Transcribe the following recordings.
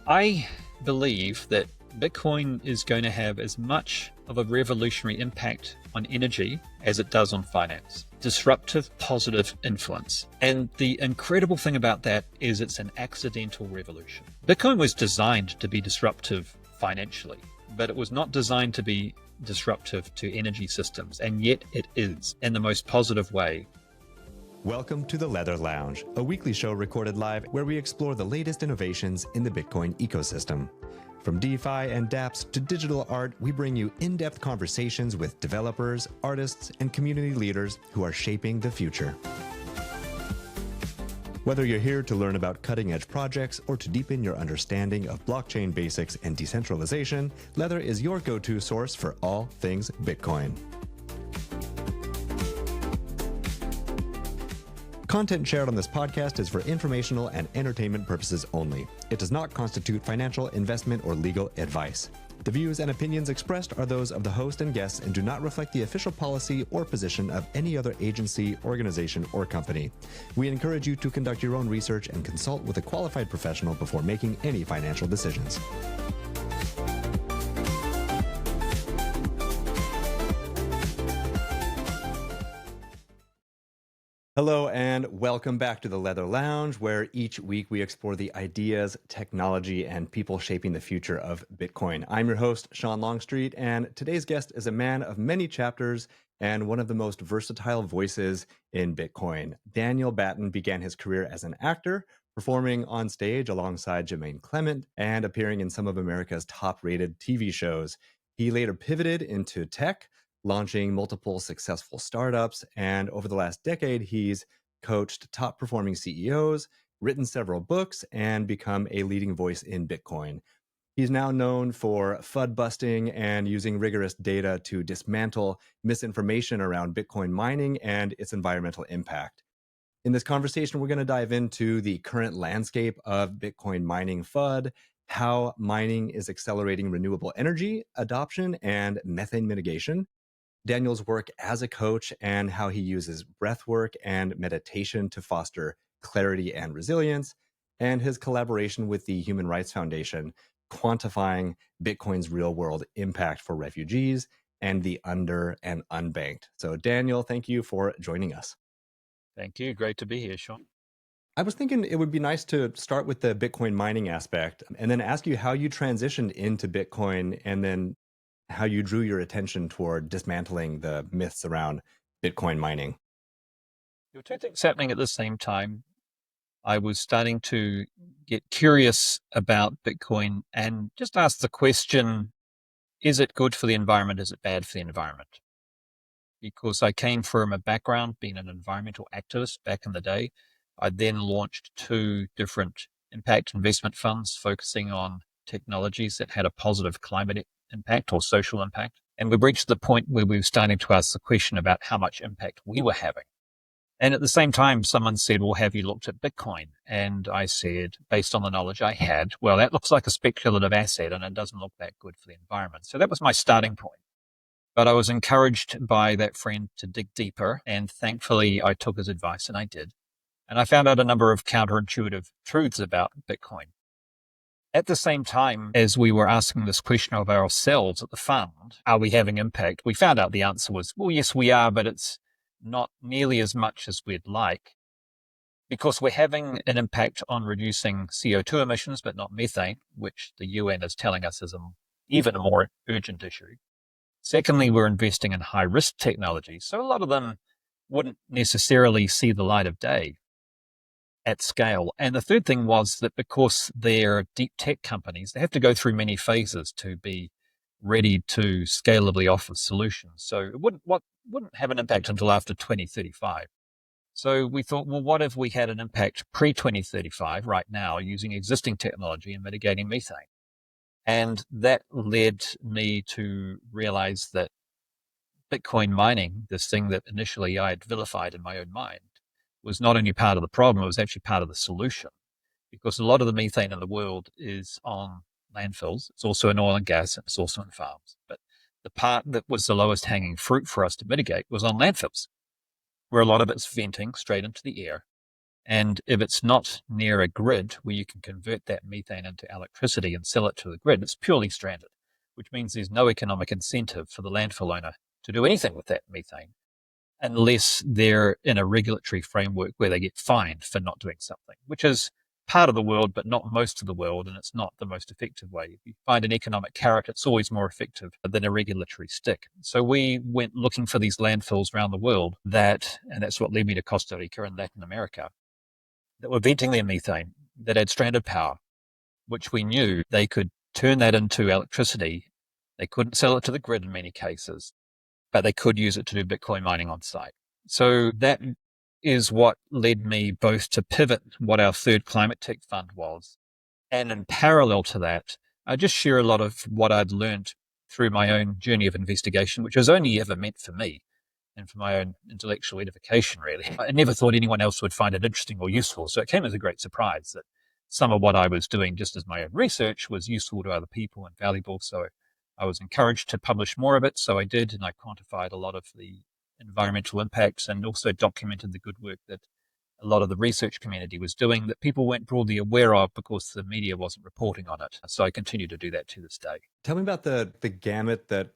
I believe that Bitcoin is going to have as much of a revolutionary impact on energy as it does on finance. Disruptive, positive influence. And the incredible thing about that is it's an accidental revolution. Bitcoin was designed to be disruptive financially, but it was not designed to be disruptive to energy systems. And yet it is in the most positive way. Welcome to the Leather Lounge, a weekly show recorded live where we explore the latest innovations in the Bitcoin ecosystem. From DeFi and dApps to digital art, we bring you in-depth conversations with developers, artists, and community leaders who are shaping the future. Whether you're here to learn about cutting-edge projects or to deepen your understanding of blockchain basics and decentralization, Leather is your go-to source for all things Bitcoin. Content shared on this podcast is for informational and entertainment purposes only. It does not constitute financial, investment, or legal advice. The views and opinions expressed are those of the host and guests and do not reflect the official policy or position of any other agency, organization, or company. We encourage you to conduct your own research and consult with a qualified professional before making any financial decisions. Hello and welcome back to the Leather Lounge, where each week we explore the ideas, technology, and people shaping the future of Bitcoin. I'm your host, Sean Longstreet, and today's guest is a man of many chapters and one of the most versatile voices in Bitcoin. Daniel Batten began his career as an actor, performing on stage alongside Jemaine Clement and appearing in some of America's top-rated TV shows. He later pivoted into tech, launching multiple successful startups, and over the last decade, he's coached top-performing CEOs, written several books, and become a leading voice in Bitcoin. He's now known for FUD-busting and using rigorous data to dismantle misinformation around Bitcoin mining and its environmental impact. In this conversation, we're going to dive into the current landscape of Bitcoin mining FUD, how mining is accelerating renewable energy adoption and methane mitigation, Daniel's work as a coach and how he uses breathwork and meditation to foster clarity and resilience, and his collaboration with the Human Rights Foundation, quantifying Bitcoin's real-world impact for refugees and the under and unbanked. So Daniel, thank you for joining us. Thank you. Great to be here, Sean. I was thinking it would be nice to start with the Bitcoin mining aspect and then ask you how you transitioned into Bitcoin and then how you drew your attention toward dismantling the myths around Bitcoin mining. There were two things happening at the same time. I was starting to get curious about Bitcoin and just ask the question, is it good for the environment? Is it bad for the environment? Because I came from a background being an environmental activist back in the day. I then launched two different impact investment funds focusing on technologies that had a positive climate impact or social impact. And we reached the point where we were starting to ask the question about how much impact we were having. And at the same time, someone said, well, have you looked at Bitcoin? And I said, based on the knowledge I had, well, that looks like a speculative asset and it doesn't look that good for the environment. So that was my starting point. But I was encouraged by that friend to dig deeper. And thankfully, I took his advice and I did. And I found out a number of counterintuitive truths about Bitcoin. At the same time, as we were asking this question of ourselves at the fund, are we having impact? We found out the answer was, well, yes, we are, but it's not nearly as much as we'd like because we're having an impact on reducing CO2 emissions, but not methane, which the UN is telling us is even a more urgent issue. Secondly, we're investing in high-risk technologies, so a lot of them wouldn't necessarily see the light of day at scale. And the third thing was that because they're deep tech companies, they have to go through many phases to be ready to scalably offer solutions. So it wouldn't have an impact until after 2035. So we thought, well, what if we had an impact pre-2035 right now using existing technology and mitigating methane? And that led me to realize that Bitcoin mining, this thing that initially I had vilified in my own mind, was not only part of the problem, it was actually part of the solution. Because a lot of the methane in the world is on landfills. It's also in oil and gas, and it's also in farms. But the part that was the lowest hanging fruit for us to mitigate was on landfills, where a lot of it's venting straight into the air. And if it's not near a grid where you can convert that methane into electricity and sell it to the grid, it's purely stranded, which means there's no economic incentive for the landfill owner to do anything with that methane unless they're in a regulatory framework where they get fined for not doing something, which is part of the world, but not most of the world, and it's not the most effective way. If you find an economic carrot, it's always more effective than a regulatory stick. So we went looking for these landfills around the world and that's what led me to Costa Rica and Latin America, that were venting their methane, that had stranded power, which we knew they could turn that into electricity. They couldn't sell it to the grid in many cases, but they could use it to do Bitcoin mining on site. So that is what led me both to pivot what our third climate tech fund was. And in parallel to that, I just share a lot of what I'd learned through my own journey of investigation, which was only ever meant for me and for my own intellectual edification, really. I never thought anyone else would find it interesting or useful. So it came as a great surprise that some of what I was doing just as my own research was useful to other people and valuable. So I was encouraged to publish more of it. So I did, and I quantified a lot of the environmental impacts and also documented the good work that a lot of the research community was doing that people weren't broadly aware of because the media wasn't reporting on it. So I continue to do that to this day. Tell me about the gamut that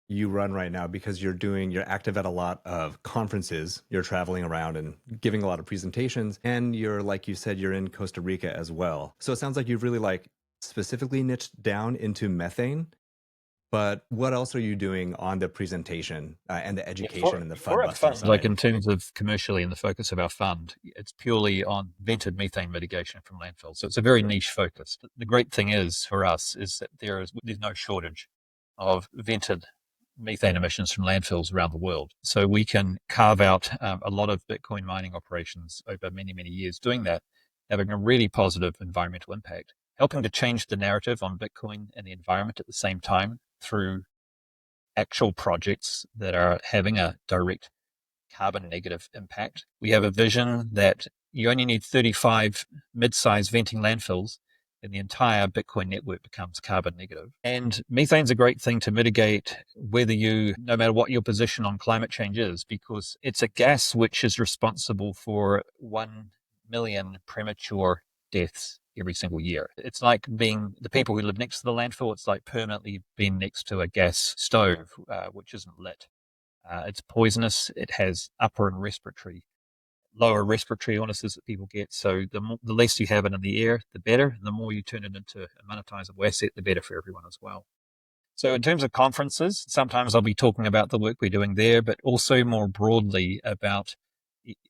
you run right now, because you're active at a lot of conferences, you're traveling around and giving a lot of presentations, and you're, like you said, you're in Costa Rica as well. So it sounds like you've really specifically niched down into methane. But what else are you doing on the presentation and the education and the For our FUD-busting fund, like side? in terms of commercially and the focus of our fund, it's purely on vented methane mitigation from landfills. So it's a very niche focus. The great thing is for us is that there's no shortage of vented methane emissions from landfills around the world. So we can carve out a lot of Bitcoin mining operations over many, many years doing that, having a really positive environmental impact, helping to change the narrative on Bitcoin and the environment at the same time through actual projects that are having a direct carbon negative impact. We have a vision that you only need 35 mid-sized venting landfills and the entire Bitcoin network becomes carbon negative. And methane's a great thing to mitigate no matter what your position on climate change is, because it's a gas which is responsible for 1 million premature deaths every single year. It's like being the people who live next to the landfill. It's like permanently being next to a gas stove, which isn't lit. It's poisonous. It has lower respiratory illnesses that people get. So the less you have it in the air, the better. The more you turn it into a monetizable asset, the better for everyone as well. So in terms of conferences, sometimes I'll be talking about the work we're doing there, but also more broadly about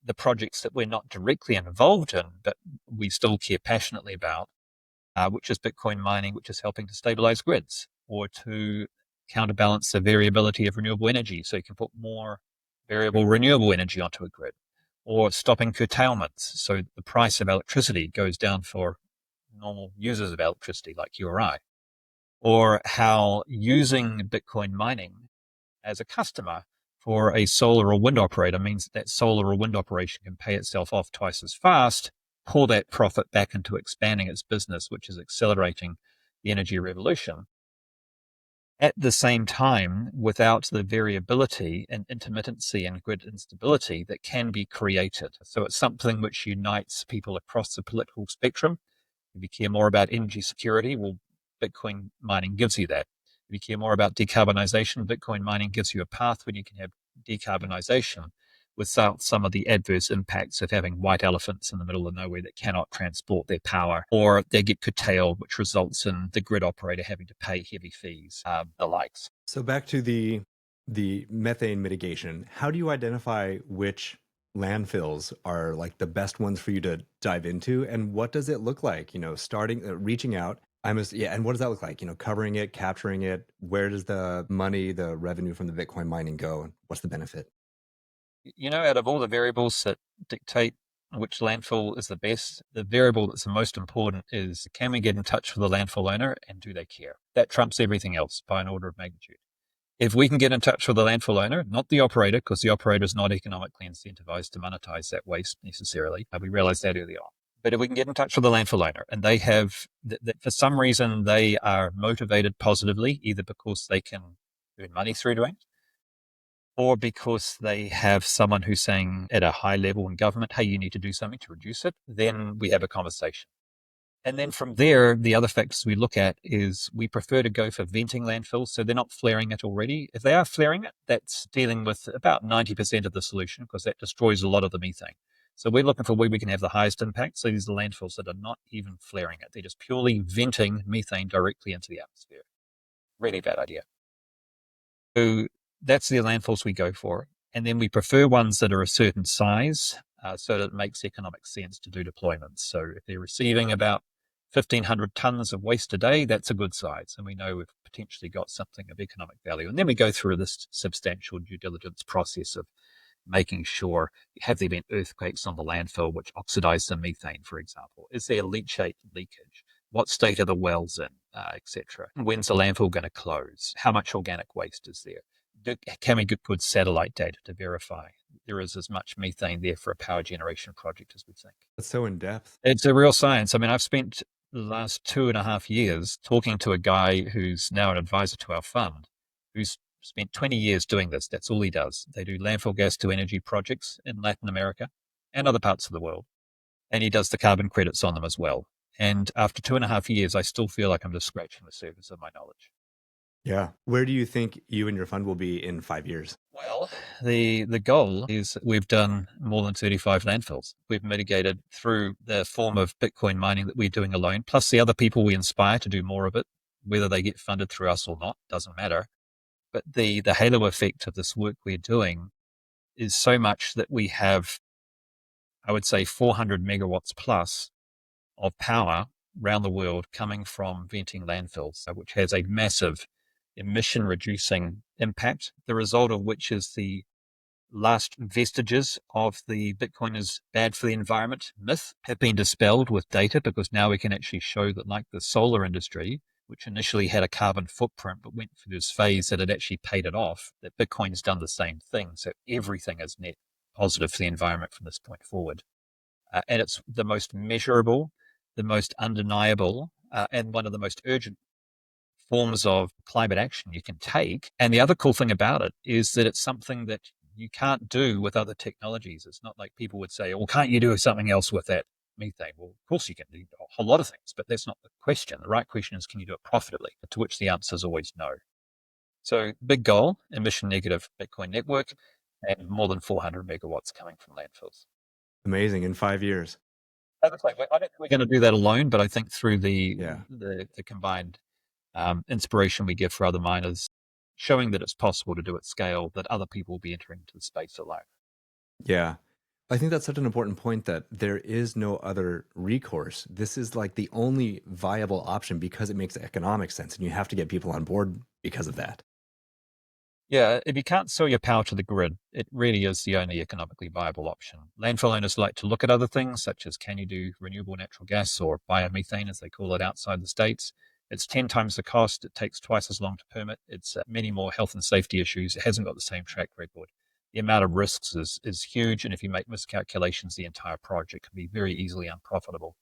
the projects that we're not directly involved in, but we still care passionately about, which is Bitcoin mining, which is helping to stabilize grids or to counterbalance the variability of renewable energy. So you can put more variable renewable energy onto a grid, or stopping curtailments. So the price of electricity goes down for normal users of electricity like you or I, or how using Bitcoin mining as a customer for a solar or wind operator means that solar or wind operation can pay itself off twice as fast, pull that profit back into expanding its business, which is accelerating the energy revolution. At the same time, without the variability and intermittency and grid instability that can be created. So it's something which unites people across the political spectrum. If you care more about energy security, well, Bitcoin mining gives you that. If you care more about decarbonization, Bitcoin mining gives you a path when you can have decarbonization without some of the adverse impacts of having white elephants in the middle of nowhere that cannot transport their power, or they get curtailed, which results in the grid operator having to pay heavy fees, the likes. So back to the methane mitigation, how do you identify which landfills are the best ones for you to dive into, and what does it look like, starting reaching out? And what does that look like, covering it, capturing it? Where does the money, the revenue from the Bitcoin mining go, and what's the benefit? Out of all the variables that dictate which landfill is the best, the variable that's the most important is, can we get in touch with the landfill owner and do they care? That trumps everything else by an order of magnitude. If we can get in touch with the landfill owner, not the operator, because the operator is not economically incentivized to monetize that waste necessarily. We realized that early on. But if we can get in touch with the landfill owner and they have, that for some reason, they are motivated positively, either because they can earn money through doing it, or because they have someone who's saying at a high level in government, hey, you need to do something to reduce it, then we have a conversation. And then from there, the other factors we look at is we prefer to go for venting landfills, so they're not flaring it already. If they are flaring it, that's dealing with about 90% of the solution because that destroys a lot of the methane. So we're looking for where we can have the highest impact. So these are landfills that are not even flaring it. They're just purely venting methane directly into the atmosphere. Really bad idea. So that's the landfills we go for. And then we prefer ones that are a certain size so that it makes economic sense to do deployments. So if they're receiving about 1,500 tons of waste a day, that's a good size. And we know we've potentially got something of economic value. And then we go through this substantial due diligence process of making sure, have there been earthquakes on the landfill which oxidize the methane, for example? Is there leachate leakage? What state are the wells in, etc. When's the landfill going to close? How much organic waste is there? Can we get good satellite data to verify there is as much methane there for a power generation project as we think? That's so in depth. It's a real science. I mean, I've spent the last 2.5 years talking to a guy who's now an advisor to our fund, who's spent 20 years doing this. That's all he does. They do landfill gas to energy projects in Latin America and other parts of the world. And he does the carbon credits on them as well. And after 2.5 years, I still feel like I'm just scratching the surface of my knowledge. Yeah. Where do you think you and your fund will be in 5 years? Well, the goal is we've done more than 35 landfills. We've mitigated through the form of Bitcoin mining that we're doing alone, plus the other people we inspire to do more of it, whether they get funded through us or not, doesn't matter. But the halo effect of this work we're doing is so much that we have, I would say, 400 megawatts plus of power around the world coming from venting landfills, which has a massive emission reducing impact, the result of which is the last vestiges of the Bitcoin is bad for the environment myth have been dispelled with data, because now we can actually show that, like the solar industry, which initially had a carbon footprint but went through this phase that it actually paid it off, that Bitcoin's done the same thing. So everything is net positive for the environment from this point forward. And it's the most measurable, the most undeniable, and one of the most urgent forms of climate action you can take. And the other cool thing about it is that it's something that you can't do with other technologies. It's not like people would say, well, can't you do something else with that methane? Well, of course you can do a whole lot of things, but that's not the question. The right question is, can you do it profitably? To which the answer is always no. So big goal, emission negative Bitcoin network, and more than 400 megawatts coming from landfills. Amazing. In 5 years. I don't think we're going to do that alone, but I think through Yeah. the combined inspiration we give for other miners, showing that it's possible to do at scale, that other people will be entering into the space alone. Yeah. I think that's such an important point, that there is no other recourse. This is like the only viable option because it makes economic sense, and you have to get people on board because of that. Yeah, if you can't sell your power to the grid, it really is the only economically viable option. Landfill owners like to look at other things, such as can you do renewable natural gas or biomethane, as they call it outside the States. It's 10 times the cost. It takes twice as long to permit. It's many more health and safety issues. It hasn't got the same track record. The amount of risks is huge. And if you make miscalculations, the entire project can be very easily unprofitable.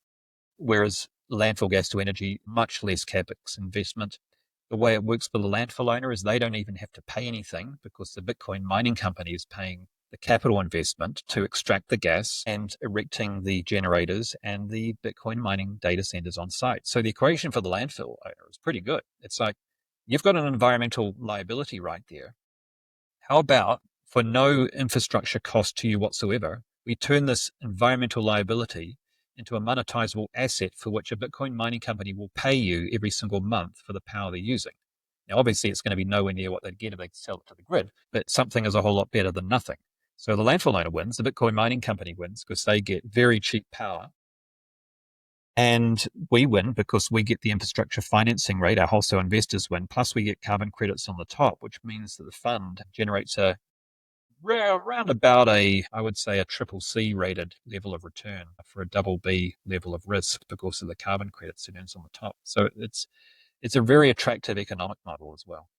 Whereas landfill gas to energy, much less capex investment. The way it works for the landfill owner is they don't even have to pay anything, because the Bitcoin mining company is paying the capital investment to extract the gas and erecting the generators and the Bitcoin mining data centers on site. So the equation for the landfill owner is pretty good. It's like, you've got an environmental liability right there. How about, for no infrastructure cost to you whatsoever, we turn this environmental liability into a monetizable asset for which a Bitcoin mining company will pay you every single month for the power they're using. Now, obviously, it's going to be nowhere near what they'd get if they sell it to the grid, but something is a whole lot better than nothing. So the landfill owner wins, the Bitcoin mining company wins because they get very cheap power. And we win because we get the infrastructure financing rate, our wholesale investors win, plus we get carbon credits on the top, which means that the fund generates around about I would say, a triple C rated level of return for a double B level of risk because of the carbon credits it earns on the top. So it's a very attractive economic model as well.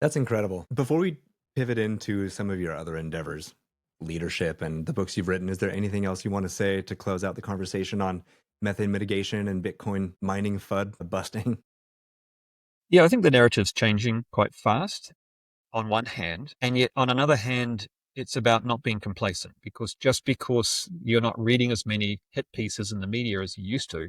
That's incredible. Before we pivot into some of your other endeavors, leadership and the books you've written, is there anything else you want to say to close out the conversation on methane mitigation and Bitcoin mining FUD busting? Yeah, I think the narrative's changing quite fast. on one hand, and yet on another hand, it's about not being complacent, because just because you're not reading as many hit pieces in the media as you used to,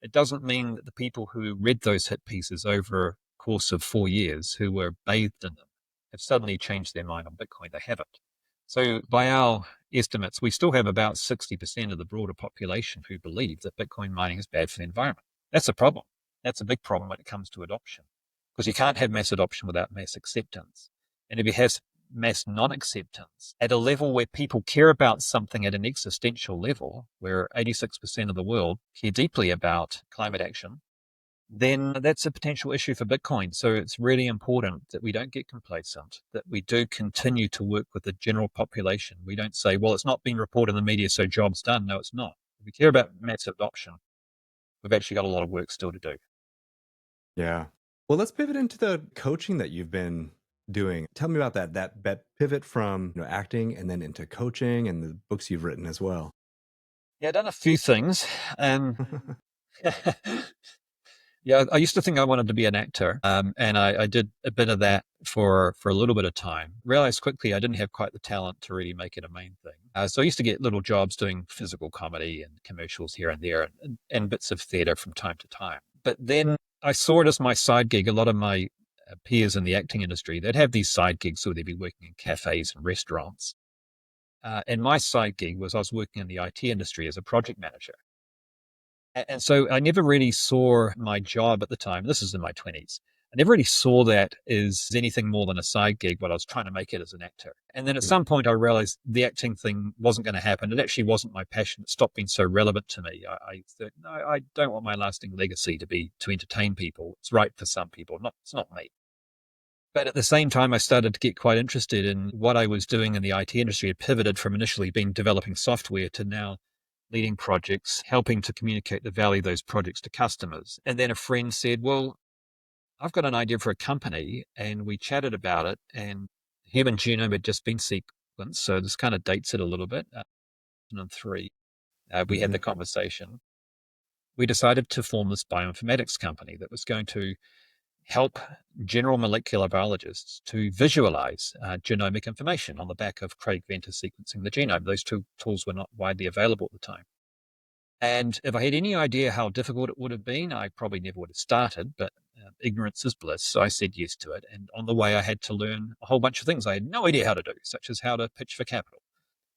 it doesn't mean that the people who read those hit pieces over a course of 4 years, who were bathed in them, have suddenly changed their mind on Bitcoin. They haven't. So by our estimates, we still have about 60% of the broader population who believe that Bitcoin mining is bad for the environment. That's a problem. That's a big problem when it comes to adoption, because you can't have mass adoption without mass acceptance. And if you have mass non-acceptance at a level where people care about something at an existential level, where 86% of the world care deeply about climate action, then that's a potential issue for Bitcoin. So it's really important that we don't get complacent, that we do continue to work with the general population. We don't say, well, it's not been reported in the media, so job's done. No, it's not. If we care about mass adoption, we've actually got a lot of work still to do. Yeah. Well, let's pivot into the coaching that you've been doing. Tell me about that pivot from acting and then into coaching and the books you've written as well. Yeah, I've done a few things. Yeah, I used to think I wanted to be an actor, and I did a bit of that for a little bit of time. Realized quickly I didn't have quite the talent to really make it a main thing. So I used to get little jobs doing physical comedy and commercials here and there, and bits of theatre from time to time. But then I saw it as my side gig. A lot of my peers in the acting industry, they'd have these side gigs where they'd be working in cafes and restaurants. And my side gig was I was working in the IT industry as a project manager. And so I never really saw my job at the time, this is in my 20s, I never really saw that as anything more than a side gig, but I was trying to make it as an actor. And then at some point I realized the acting thing wasn't going to happen. It actually wasn't my passion. It stopped being so relevant to me. I thought, no, I don't want my lasting legacy to be to entertain people. It's right for some people, it's not me. But at the same time, I started to get quite interested in what I was doing in the IT industry. It pivoted from initially being developing software to now leading projects, helping to communicate the value of those projects to customers. And then a friend said, well, I've got an idea for a company. And we chatted about it, and human genome had just been sequenced. So this kind of dates it a little bit. 2003, we had Mhm. the conversation. We decided to form this bioinformatics company that was going to help general molecular biologists to visualize genomic information on the back of Craig Venter sequencing the genome. Those two tools were not widely available at the time. And if I had any idea how difficult it would have been, I probably never would have started, but ignorance is bliss. So I said yes to it. And on the way, I had to learn a whole bunch of things I had no idea how to do, such as how to pitch for capital,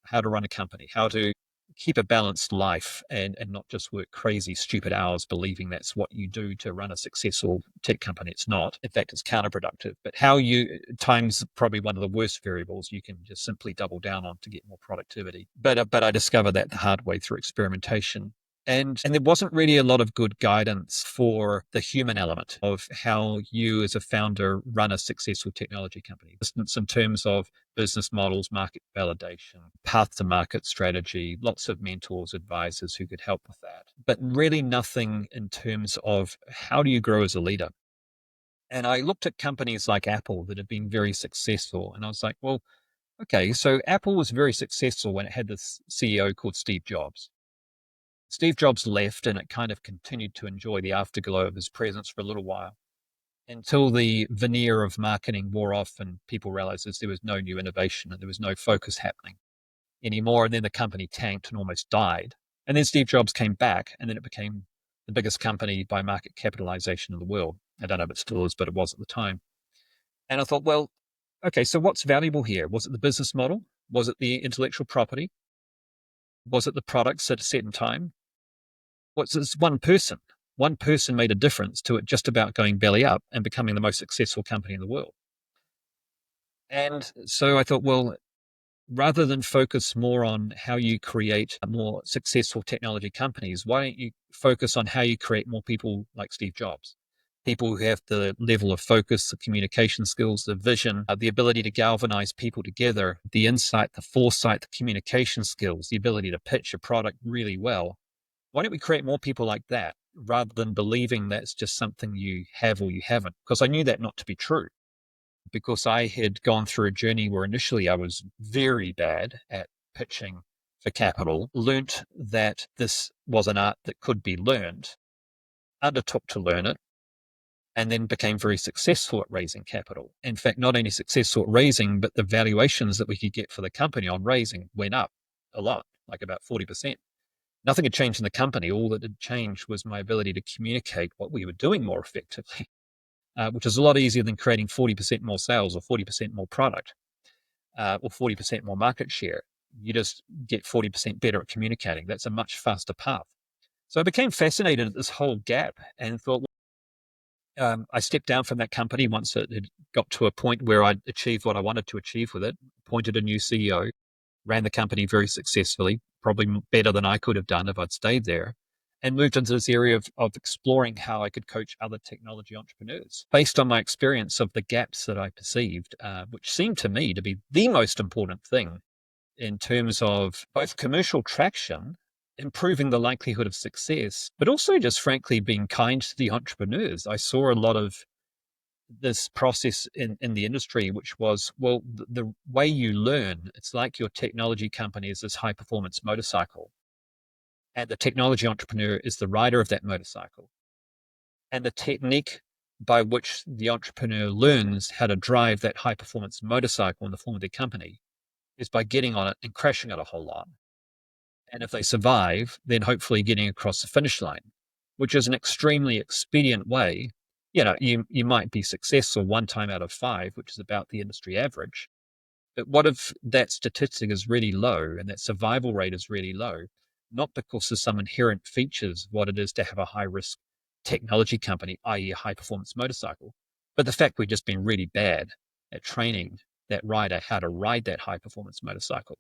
how to run a company, how to keep a balanced life and not just work crazy, stupid hours, believing that's what you do to run a successful tech company. It's not. In fact, it's counterproductive. But how you, time's probably one of the worst variables you can just simply double down on to get more productivity. But I discovered that the hard way through experimentation. And there wasn't really a lot of good guidance for the human element of how you as a founder run a successful technology company. In terms of business models, market validation, path to market strategy, lots of mentors, advisors who could help with that, but really nothing in terms of how do you grow as a leader. And I looked at companies like Apple that have been very successful, and I was like, well, okay, so Apple was very successful when it had this CEO called Steve Jobs. Steve Jobs left, and it kind of continued to enjoy the afterglow of his presence for a little while until the veneer of marketing wore off and people realized there was no new innovation and there was no focus happening anymore. And then the company tanked and almost died. And then Steve Jobs came back, and then it became the biggest company by market capitalization in the world. I don't know if it still is, but it was at the time. And I thought, well, okay, so what's valuable here? Was it the business model? Was it the intellectual property? Was it the products at a certain time? What's this one person? One person made a difference to it just about going belly up and becoming the most successful company in the world. And so I thought, well, rather than focus more on how you create more successful technology companies, why don't you focus on how you create more people like Steve Jobs? People who have the level of focus, the communication skills, the vision, the ability to galvanize people together, the insight, the foresight, the communication skills, the ability to pitch a product really well. Why don't we create more people like that rather than believing that's just something you have or you haven't? Because I knew that not to be true, because I had gone through a journey where initially I was very bad at pitching for capital, learnt that this was an art that could be learned, undertook to learn it, and then became very successful at raising capital. In fact, not only successful at raising, but the valuations that we could get for the company on raising went up a lot, like about 40%. Nothing had changed in the company. All that had changed was my ability to communicate what we were doing more effectively, which is a lot easier than creating 40% more sales or 40% more product or 40% more market share. You just get 40% better at communicating. That's a much faster path. So I became fascinated at this whole gap and thought, I stepped down from that company once it had got to a point where I'd achieved what I wanted to achieve with it, appointed a new CEO, ran the company very successfully, probably better than I could have done if I'd stayed there, and moved into this area of exploring how I could coach other technology entrepreneurs based on my experience of the gaps that I perceived, which seemed to me to be the most important thing in terms of both commercial traction, improving the likelihood of success, but also just frankly being kind to the entrepreneurs. I saw a lot of this process in the industry, which was, well, the way you learn, it's like your technology company is this high performance motorcycle, and the technology entrepreneur is the rider of that motorcycle. And the technique by which the entrepreneur learns how to drive that high performance motorcycle in the form of their company is by getting on it and crashing it a whole lot. And if they survive, then hopefully getting across the finish line, which is an extremely expedient way. You might be successful one time out of five, which is about the industry average. But what if that statistic is really low and that survival rate is really low? Not because of some inherent features of what it is to have a high risk technology company, i.e., a high performance motorcycle, but the fact we've just been really bad at training that rider how to ride that high performance motorcycle,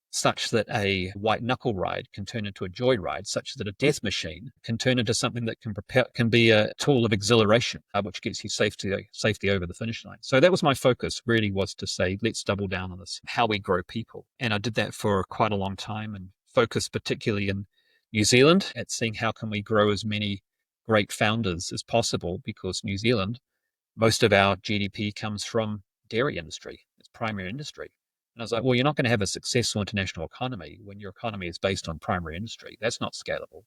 such that a white knuckle ride can turn into a joy ride, such that a death machine can turn into something that can be a tool of exhilaration, which gets you safety over the finish line. So that was my focus, really, was to say, let's double down on this, how we grow people. And I did that for quite a long time and focused particularly in New Zealand at seeing how can we grow as many great founders as possible, because New Zealand, most of our GDP comes from dairy industry. It's primary industry. And I was like, well, you're not going to have a successful international economy when your economy is based on primary industry. That's not scalable.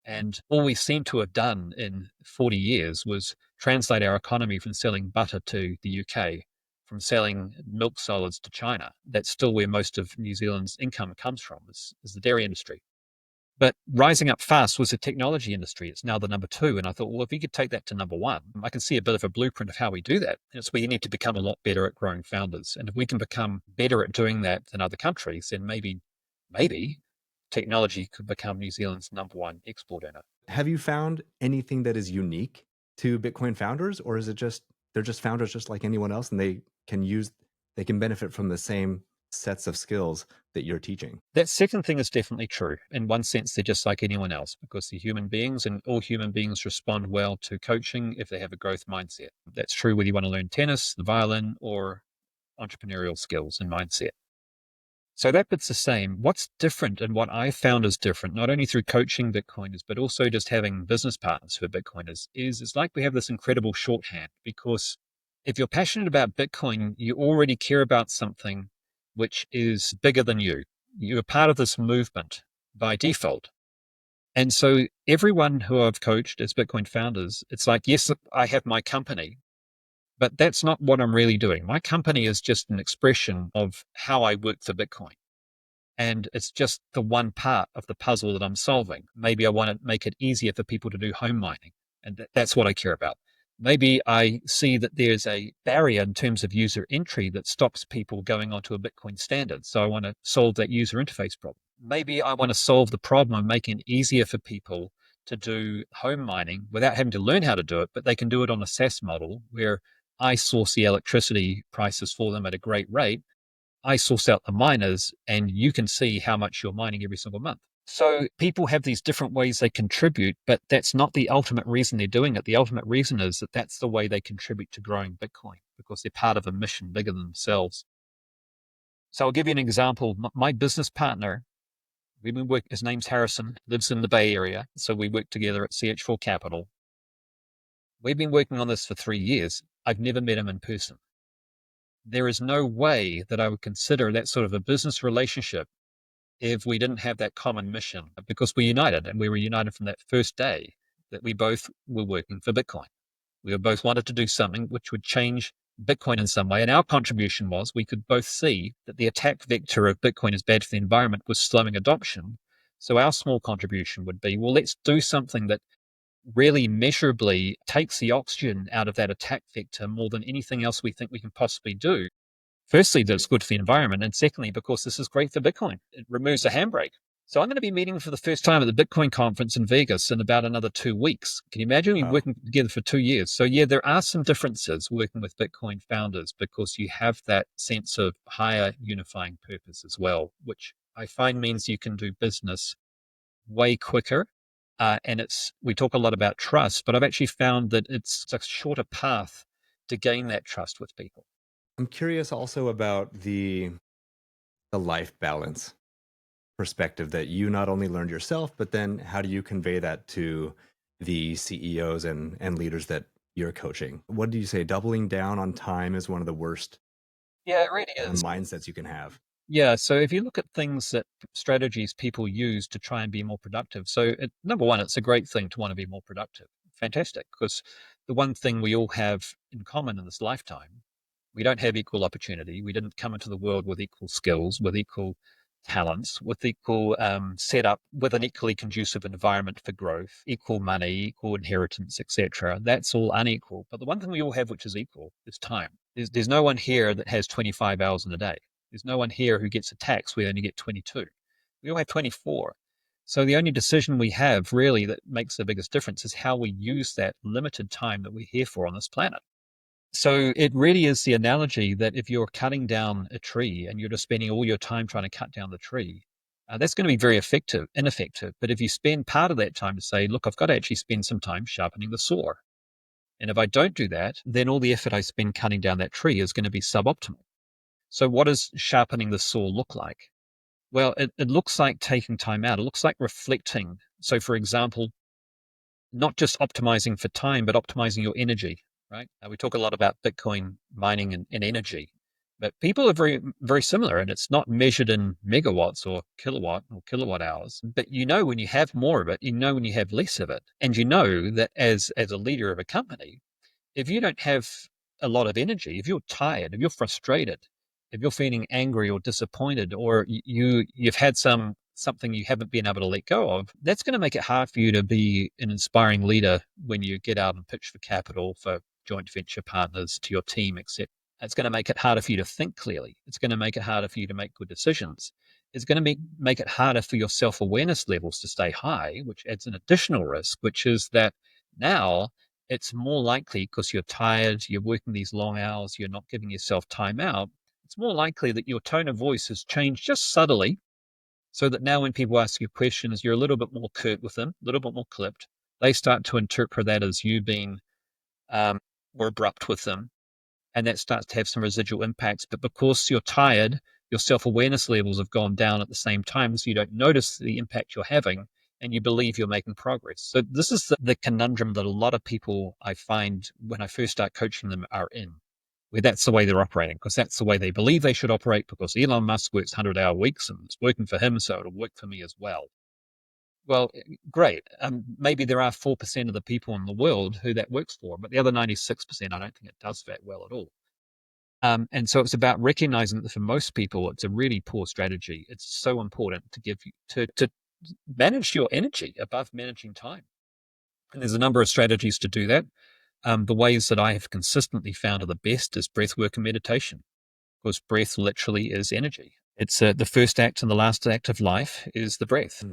And all we seem to have done in 40 years was translate our economy from selling butter to the UK, from selling milk solids to China. That's still where most of New Zealand's income comes from, is the dairy industry. But rising up fast was the technology industry. It's now the number two. And I thought, well, if we could take that to number one, I can see a bit of a blueprint of how we do that. And it's where you need to become a lot better at growing founders. And if we can become better at doing that than other countries, then maybe technology could become New Zealand's number one export earner. Have you found anything that is unique to Bitcoin founders, or is it just they're just founders just like anyone else, and they can benefit from the same sets of skills that you're teaching? That second thing is definitely true. In one sense, they're just like anyone else, because they're human beings, and all human beings respond well to coaching if they have a growth mindset. That's true whether you want to learn tennis, the violin, or entrepreneurial skills and mindset. So that bit's the same. What's different, and what I found is different, not only through coaching Bitcoiners, but also just having business partners who are Bitcoiners, is it's like we have this incredible shorthand. Because if you're passionate about Bitcoin, you already care about something which is bigger than you. You're part of this movement by default. And so everyone who I've coached as Bitcoin founders, it's like, yes, I have my company, but that's not what I'm really doing. My company is just an expression of how I work for Bitcoin. And it's just the one part of the puzzle that I'm solving. Maybe I want to make it easier for people to do home mining. And that's what I care about. Maybe I see that there's a barrier in terms of user entry that stops people going onto a Bitcoin standard. So I want to solve that user interface problem. Maybe I want to solve the problem of making it easier for people to do home mining without having to learn how to do it, but they can do it on a SaaS model where I source the electricity prices for them at a great rate. I source out the miners, and you can see how much you're mining every single month. So people have these different ways they contribute, but that's not the ultimate reason they're doing it. The ultimate reason is that that's the way they contribute to growing Bitcoin, because they're part of a mission bigger than themselves. So I'll give you an example. My business partner, his name's Harrison, lives in the Bay Area. So we work together at CH4 Capital. We've been working on this for 3 years. I've never met him in person. There is no way that I would consider that sort of a business relationship if we didn't have that common mission, because we're united, and we were united from that first day that we both were working for Bitcoin. We were both wanted to do something which would change Bitcoin in some way. And our contribution was we could both see that the attack vector of Bitcoin is bad for the environment was slowing adoption. So our small contribution would be, well, let's do something that really measurably takes the oxygen out of that attack vector more than anything else we think we can possibly do. Firstly, that it's good for the environment. And secondly, because this is great for Bitcoin, it removes the handbrake. So I'm going to be meeting for the first time at the Bitcoin conference in Vegas in about another 2 weeks. Can you imagine? We've been working together for 2 years. So yeah, there are some differences working with Bitcoin founders because you have that sense of higher unifying purpose as well, which I find means you can do business way quicker. And we talk a lot about trust, but I've actually found that it's a shorter path to gain that trust with people. I'm curious also about the life balance perspective that you not only learned yourself, but then how do you convey that to the CEOs and leaders that you're coaching? What do you say? Doubling down on time is one of the worst Yeah, it really is. mindsets you can have. Yeah. So if you look at things that strategies people use to try and be more productive. So number one, it's a great thing to want to be more productive. Fantastic. Because the one thing we all have in common in this lifetime, we don't have equal opportunity. We didn't come into the world with equal skills, with equal talents, with equal setup, with an equally conducive environment for growth, equal money, equal inheritance, etc. That's all unequal. But the one thing we all have which is equal is time. There's no one here that has 25 hours in a day. There's no one here who gets a tax. We only get 22. We all have 24. So the only decision we have really that makes the biggest difference is how we use that limited time that we're here for on this planet. So it really is the analogy that if you're cutting down a tree and you're just spending all your time trying to cut down the tree, that's going to be very ineffective. But if you spend part of that time to say, look, I've got to actually spend some time sharpening the saw. And if I don't do that, then all the effort I spend cutting down that tree is going to be suboptimal. So what does sharpening the saw look like? Well, it looks like taking time out. It looks like reflecting. So for example, not just optimizing for time, but optimizing your energy, right? We talk a lot about Bitcoin mining and energy, but people are very, very similar, and it's not measured in megawatts or kilowatt hours. But you know when you have more of it, you know when you have less of it, and you know that as a leader of a company, if you don't have a lot of energy, if you're tired, if you're frustrated, if you're feeling angry or disappointed, or you've had something you haven't been able to let go of, that's going to make it hard for you to be an inspiring leader when you get out and pitch for capital, for joint venture partners, to your team, etc. It's going to make it harder for you to think clearly. It's going to make it harder for you to make good decisions. It's going to make it harder for your self-awareness levels to stay high, which adds an additional risk, which is that now it's more likely, because you're tired, you're working these long hours, you're not giving yourself time out, it's more likely that your tone of voice has changed just subtly, so that now when people ask you questions, you're a little bit more curt with them, a little bit more clipped. They start to interpret that as you being more abrupt with them, and that starts to have some residual impacts. But because you're tired, your self-awareness levels have gone down at the same time, so you don't notice the impact you're having, and you believe you're making progress. So this is the conundrum that a lot of people, I find, when I first start coaching them, are in, where that's the way they're operating, because that's the way they believe they should operate, because Elon Musk works 100-hour weeks and it's working for him, so it'll work for me as well. Well, great. Maybe there are 4% of the people in the world who that works for, but the other 96%, I don't think it does that well at all. And so it's about recognizing that for most people, it's a really poor strategy. It's so important to give you to manage your energy above managing time. And there's a number of strategies to do that. The ways that I have consistently found are the best is breathwork and meditation, because breath literally is energy. It's the first act and the last act of life is the breath.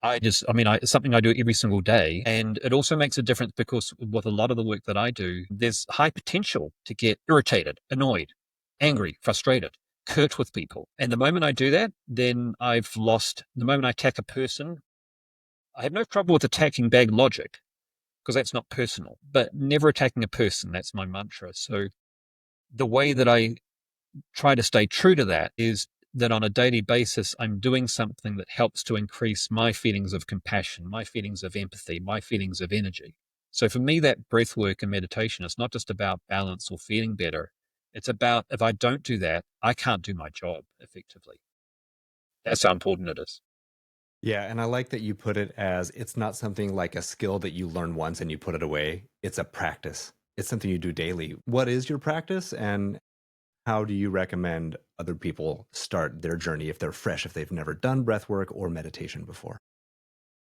It's something I do every single day. And it also makes a difference because with a lot of the work that I do, there's high potential to get irritated, annoyed, angry, frustrated, curt with people. And the moment I do that, then the moment I attack a person, I have no trouble with attacking bad logic because that's not personal, but never attacking a person. That's my mantra. So the way that I try to stay true to that is that on a daily basis, I'm doing something that helps to increase my feelings of compassion, my feelings of empathy, my feelings of energy. So for me, that breath work and meditation is not just about balance or feeling better. It's about, if I don't do that, I can't do my job effectively. That's how important it is. Yeah, and I like that you put it as it's not something like a skill that you learn once and you put it away. It's a practice. It's something you do daily. What is your practice, and how do you recommend other people start their journey if they're fresh, if they've never done breath work or meditation before?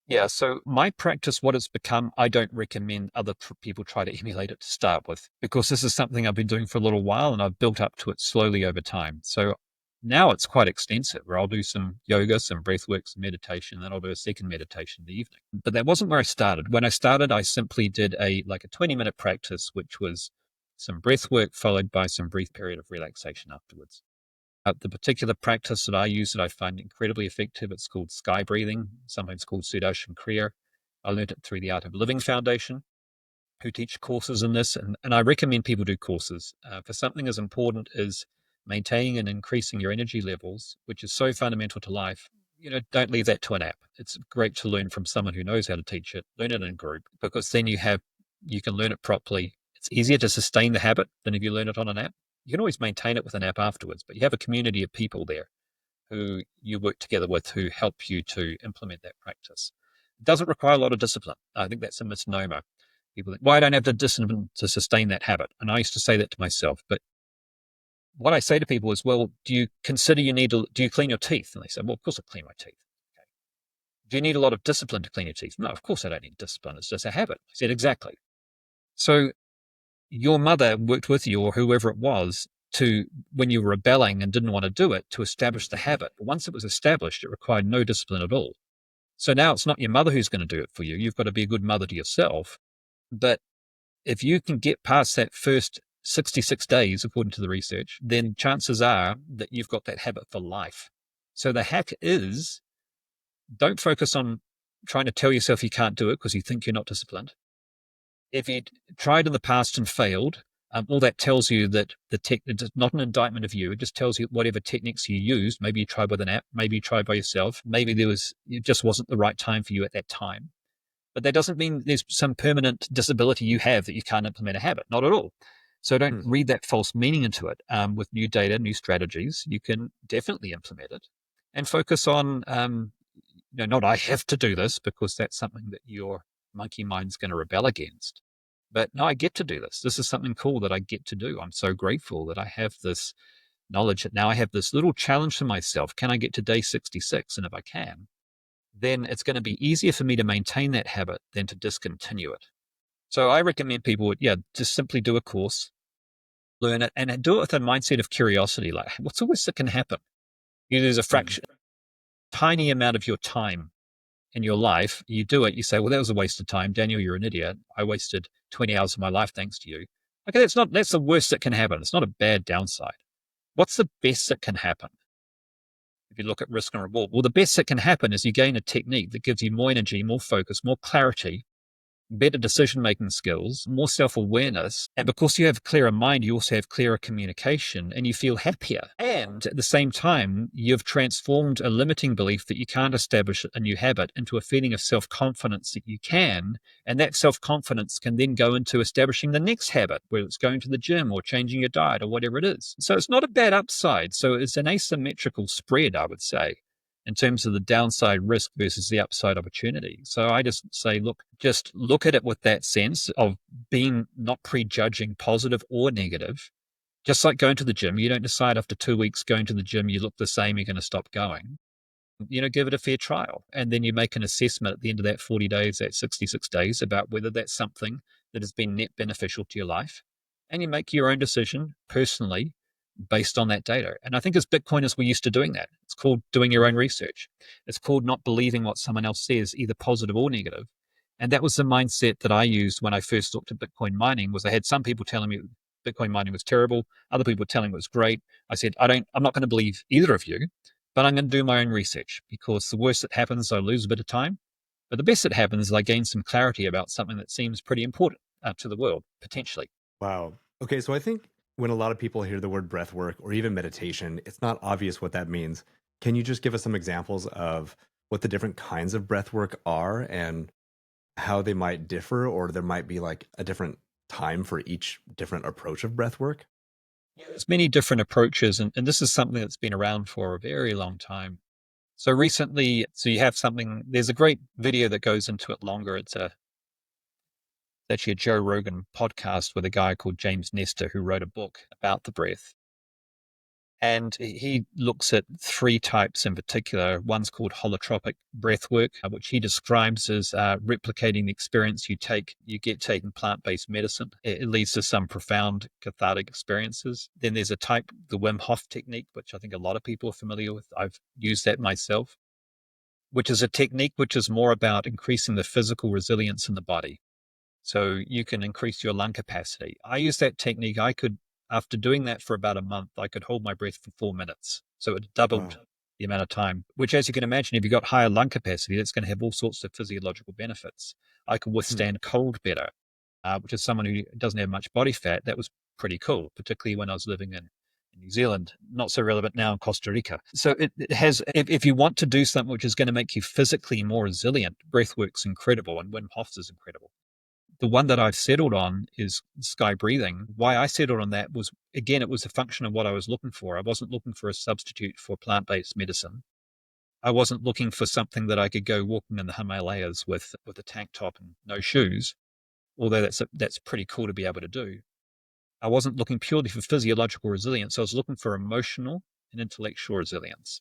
Yeah, so my practice, what it's become, I don't recommend other people try to emulate it to start with, because this is something I've been doing for a little while and I've built up to it slowly over time. So now it's quite extensive, where I'll do some yoga, some breath work, some meditation, then I'll do a second meditation in the evening. But that wasn't where I started. When I started, I simply did a 20-minute practice, which was some breath work followed by some brief period of relaxation afterwards. The particular practice that I use that I find incredibly effective, it's called sky breathing, sometimes called Sudarshan Kriya. I learned it through the Art of Living Foundation, who teach courses in this, and I recommend people do courses for something as important as maintaining and increasing your energy levels, which is so fundamental to life. Don't leave that to an app. It's great to learn from someone who knows how to teach it. Learn it in a group, because then you can learn it properly. It's easier to sustain the habit than if you learn it on an app. You can always maintain it with an app afterwards, but you have a community of people there who you work together with who help you to implement that practice. It doesn't require a lot of discipline. I think that's a misnomer. People think, well, I don't have the discipline to sustain that habit. And I used to say that to myself. But what I say to people is, well, do you consider do you clean your teeth? And they say, well, of course I clean my teeth. Okay. Do you need a lot of discipline to clean your teeth? No, of course I don't need discipline. It's just a habit. I said, exactly. So your mother worked with you, or whoever it was, to, when you were rebelling and didn't want to do it, to establish the habit. But once it was established, it required no discipline at all. So now it's not your mother who's going to do it for you. You've got to be a good mother to yourself. But if you can get past that first 66 days, according to the research, then chances are that you've got that habit for life. So the hack is, don't focus on trying to tell yourself you can't do it because you think you're not disciplined. If you tried in the past and failed, all that tells you that it's not an indictment of you. It just tells you whatever techniques you used. Maybe you tried with an app. Maybe you tried by yourself. Maybe it just wasn't the right time for you at that time. But that doesn't mean there's some permanent disability you have that you can't implement a habit. Not at all. So don't read that false meaning into it. With new data, new strategies, you can definitely implement it and focus on, not I have to do this, because that's something that your monkey mind's going to rebel against. But no, I get to do this. This is something cool that I get to do. I'm so grateful that I have this knowledge that now I have this little challenge for myself. Can I get to day 66? And if I can, then it's going to be easier for me to maintain that habit than to discontinue it. So I recommend people, just simply do a course, learn it, and do it with a mindset of curiosity. Like, what's the worst that can happen? There's a fraction, tiny amount of your time in your life. You do it, you say, well, that was a waste of time. Daniel, you're an idiot. I wasted 20 hours of my life thanks to you. Okay, that's the worst that can happen. It's not a bad downside. What's the best that can happen? If you look at risk and reward, well, the best that can happen is you gain a technique that gives you more energy, more focus, more clarity, better decision-making skills, more self-awareness. And because you have a clearer mind, you also have clearer communication and you feel happier. And at the same time, you've transformed a limiting belief that you can't establish a new habit into a feeling of self-confidence that you can. And that self-confidence can then go into establishing the next habit, whether it's going to the gym or changing your diet or whatever it is. So it's not a bad upside. So it's an asymmetrical spread, I would say, in terms of the downside risk versus the upside opportunity. So I just say, just look at it with that sense of being not prejudging positive or negative. Just like going to the gym, you don't decide after 2 weeks going to the gym, you look the same, you're going to stop going. Give it a fair trial. And then you make an assessment at the end of that 40 days, that 66 days, about whether that's something that has been net beneficial to your life. And you make your own decision personally based on that data. And I think as Bitcoiners, we're used to doing that. It's called doing your own research. It's called not believing what someone else says, either positive or negative. And that was the mindset that I used when I first looked at Bitcoin mining. Was I had some people telling me Bitcoin mining was terrible, other people telling me it was great. I said, I'm not going to believe either of you, but I'm going to do my own research, because the worst that happens, I lose a bit of time. But the best that happens is I gain some clarity about something that seems pretty important to the world, potentially. Wow. Okay, so I think when a lot of people hear the word breath work or even meditation, it's not obvious what that means. Can you just give us some examples of what the different kinds of breath work are and how they might differ, or there might be like a different time for each different approach of breath work? There's many different approaches, and this is something that's been around for a very long time. So recently, so you have something, there's a great video that goes into it longer. It's actually a Joe Rogan podcast with a guy called James Nestor who wrote a book about the breath. And he looks at three types in particular. One's called holotropic breathwork, which he describes as replicating the experience you get taking plant-based medicine. It leads to some profound cathartic experiences. Then there's a type, the Wim Hof technique, which I think a lot of people are familiar with. I've used that myself, which is a technique which is more about increasing the physical resilience in the body. So you can increase your lung capacity. I use that technique. After doing that for about a month, I could hold my breath for 4 minutes. So it doubled Wow. the amount of time, which, as you can imagine, if you've got higher lung capacity, that's going to have all sorts of physiological benefits. I could Hmm. withstand cold better, which is someone who doesn't have much body fat. That was pretty cool, particularly when I was living in New Zealand, not so relevant now in Costa Rica. So it has, if you want to do something which is going to make you physically more resilient, breathwork's incredible and Wim Hof's is incredible. The one that I've settled on is sky breathing. Why I settled on that was, again, it was a function of what I was looking for. I wasn't looking for a substitute for plant-based medicine. I wasn't looking for something that I could go walking in the Himalayas with a tank top and no shoes, although that's pretty cool to be able to do. I wasn't looking purely for physiological resilience. I was looking for emotional and intellectual resilience.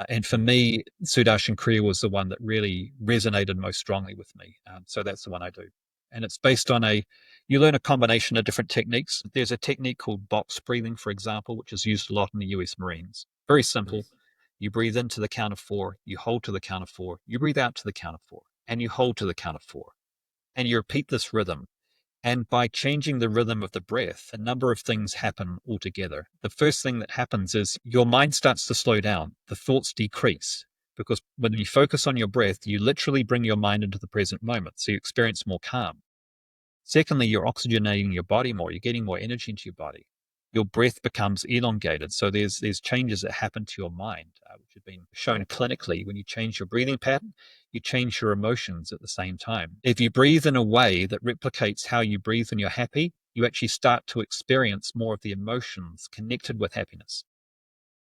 And for me, Sudarshan Kriya was the one that really resonated most strongly with me. So that's the one I do. And it's based on you learn a combination of different techniques. There's a technique called box breathing, for example, which is used a lot in the US Marines. Very simple. Nice. You breathe into the count of four, you hold to the count of four, you breathe out to the count of four, and you hold to the count of four. And you repeat this rhythm. And by changing the rhythm of the breath, a number of things happen altogether. The first thing that happens is your mind starts to slow down. The thoughts decrease because when you focus on your breath, you literally bring your mind into the present moment. So you experience more calm. Secondly, you're oxygenating your body more. You're getting more energy into your body. Your breath becomes elongated. So there's changes that happen to your mind, which have been shown clinically. When you change your breathing pattern, you change your emotions at the same time. If you breathe in a way that replicates how you breathe when you're happy, you actually start to experience more of the emotions connected with happiness.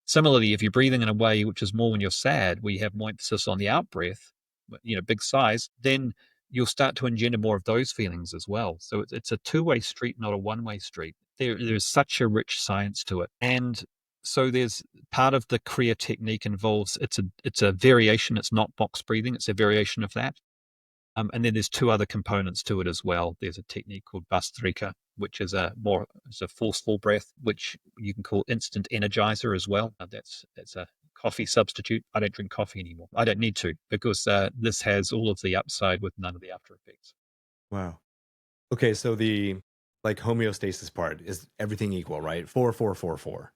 Similarly, if you're breathing in a way which is more when you're sad, where you have more emphasis on the out breath, big size, then you'll start to engender more of those feelings as well. So it's a two-way street, not a one-way street. There's such a rich science to it. And so there's part of the Kriya technique involves it's a variation. It's not box breathing. It's a variation of that. And then there's two other components to it as well. There's a technique called Bastrika, which is it's a forceful breath, which you can call instant energizer as well. That's a coffee substitute. I don't drink coffee anymore. I don't need to because this has all of the upside with none of the after effects. Wow. Okay, so the like homeostasis part is everything equal, right? Four, four, four, four.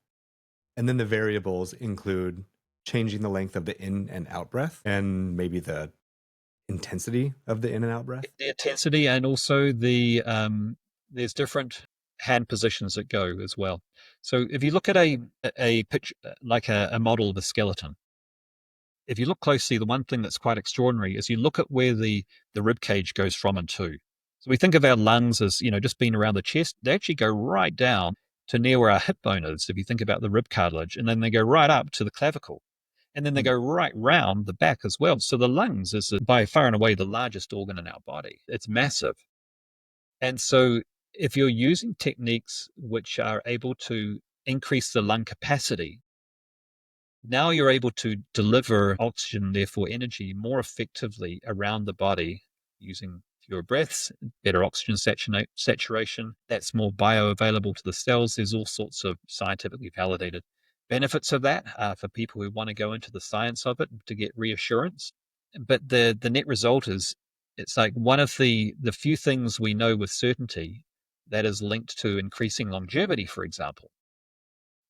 And then the variables include changing the length of the in and out breath and maybe the intensity of the in and out breath. The intensity and also there's different hand positions that go as well. So if you look at a picture like a model of a skeleton, if you look closely, the one thing that's quite extraordinary is you look at where the rib cage goes from and to. So we think of our lungs as, just being around the chest. They actually go right down to near where our hip bone is, if you think about the rib cartilage, and then they go right up to the clavicle. And then they Hmm. go right round the back as well. So the lungs is by far and away the largest organ in our body. It's massive. And so if you're using techniques which are able to increase the lung capacity, now you're able to deliver oxygen, therefore energy, more effectively around the body using fewer breaths, better oxygen saturation. That's more bioavailable to the cells. There's all sorts of scientifically validated benefits of that for people who want to go into the science of it to get reassurance. But the net result is it's like one of the few things we know with certainty that is linked to increasing longevity, for example.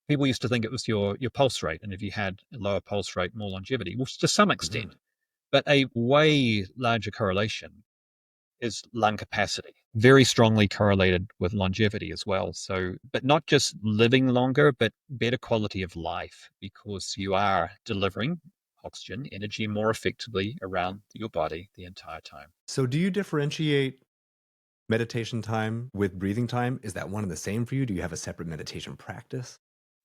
People used to think it was your pulse rate, and if you had a lower pulse rate, more longevity. Well, to some Hmm. extent, but a way larger correlation is lung capacity, very strongly correlated with longevity as well. So, but not just living longer, but better quality of life because you are delivering oxygen, energy more effectively around your body the entire time. So, do you differentiate meditation time with breathing time? Is that one and the same for you? Do you have a separate meditation practice?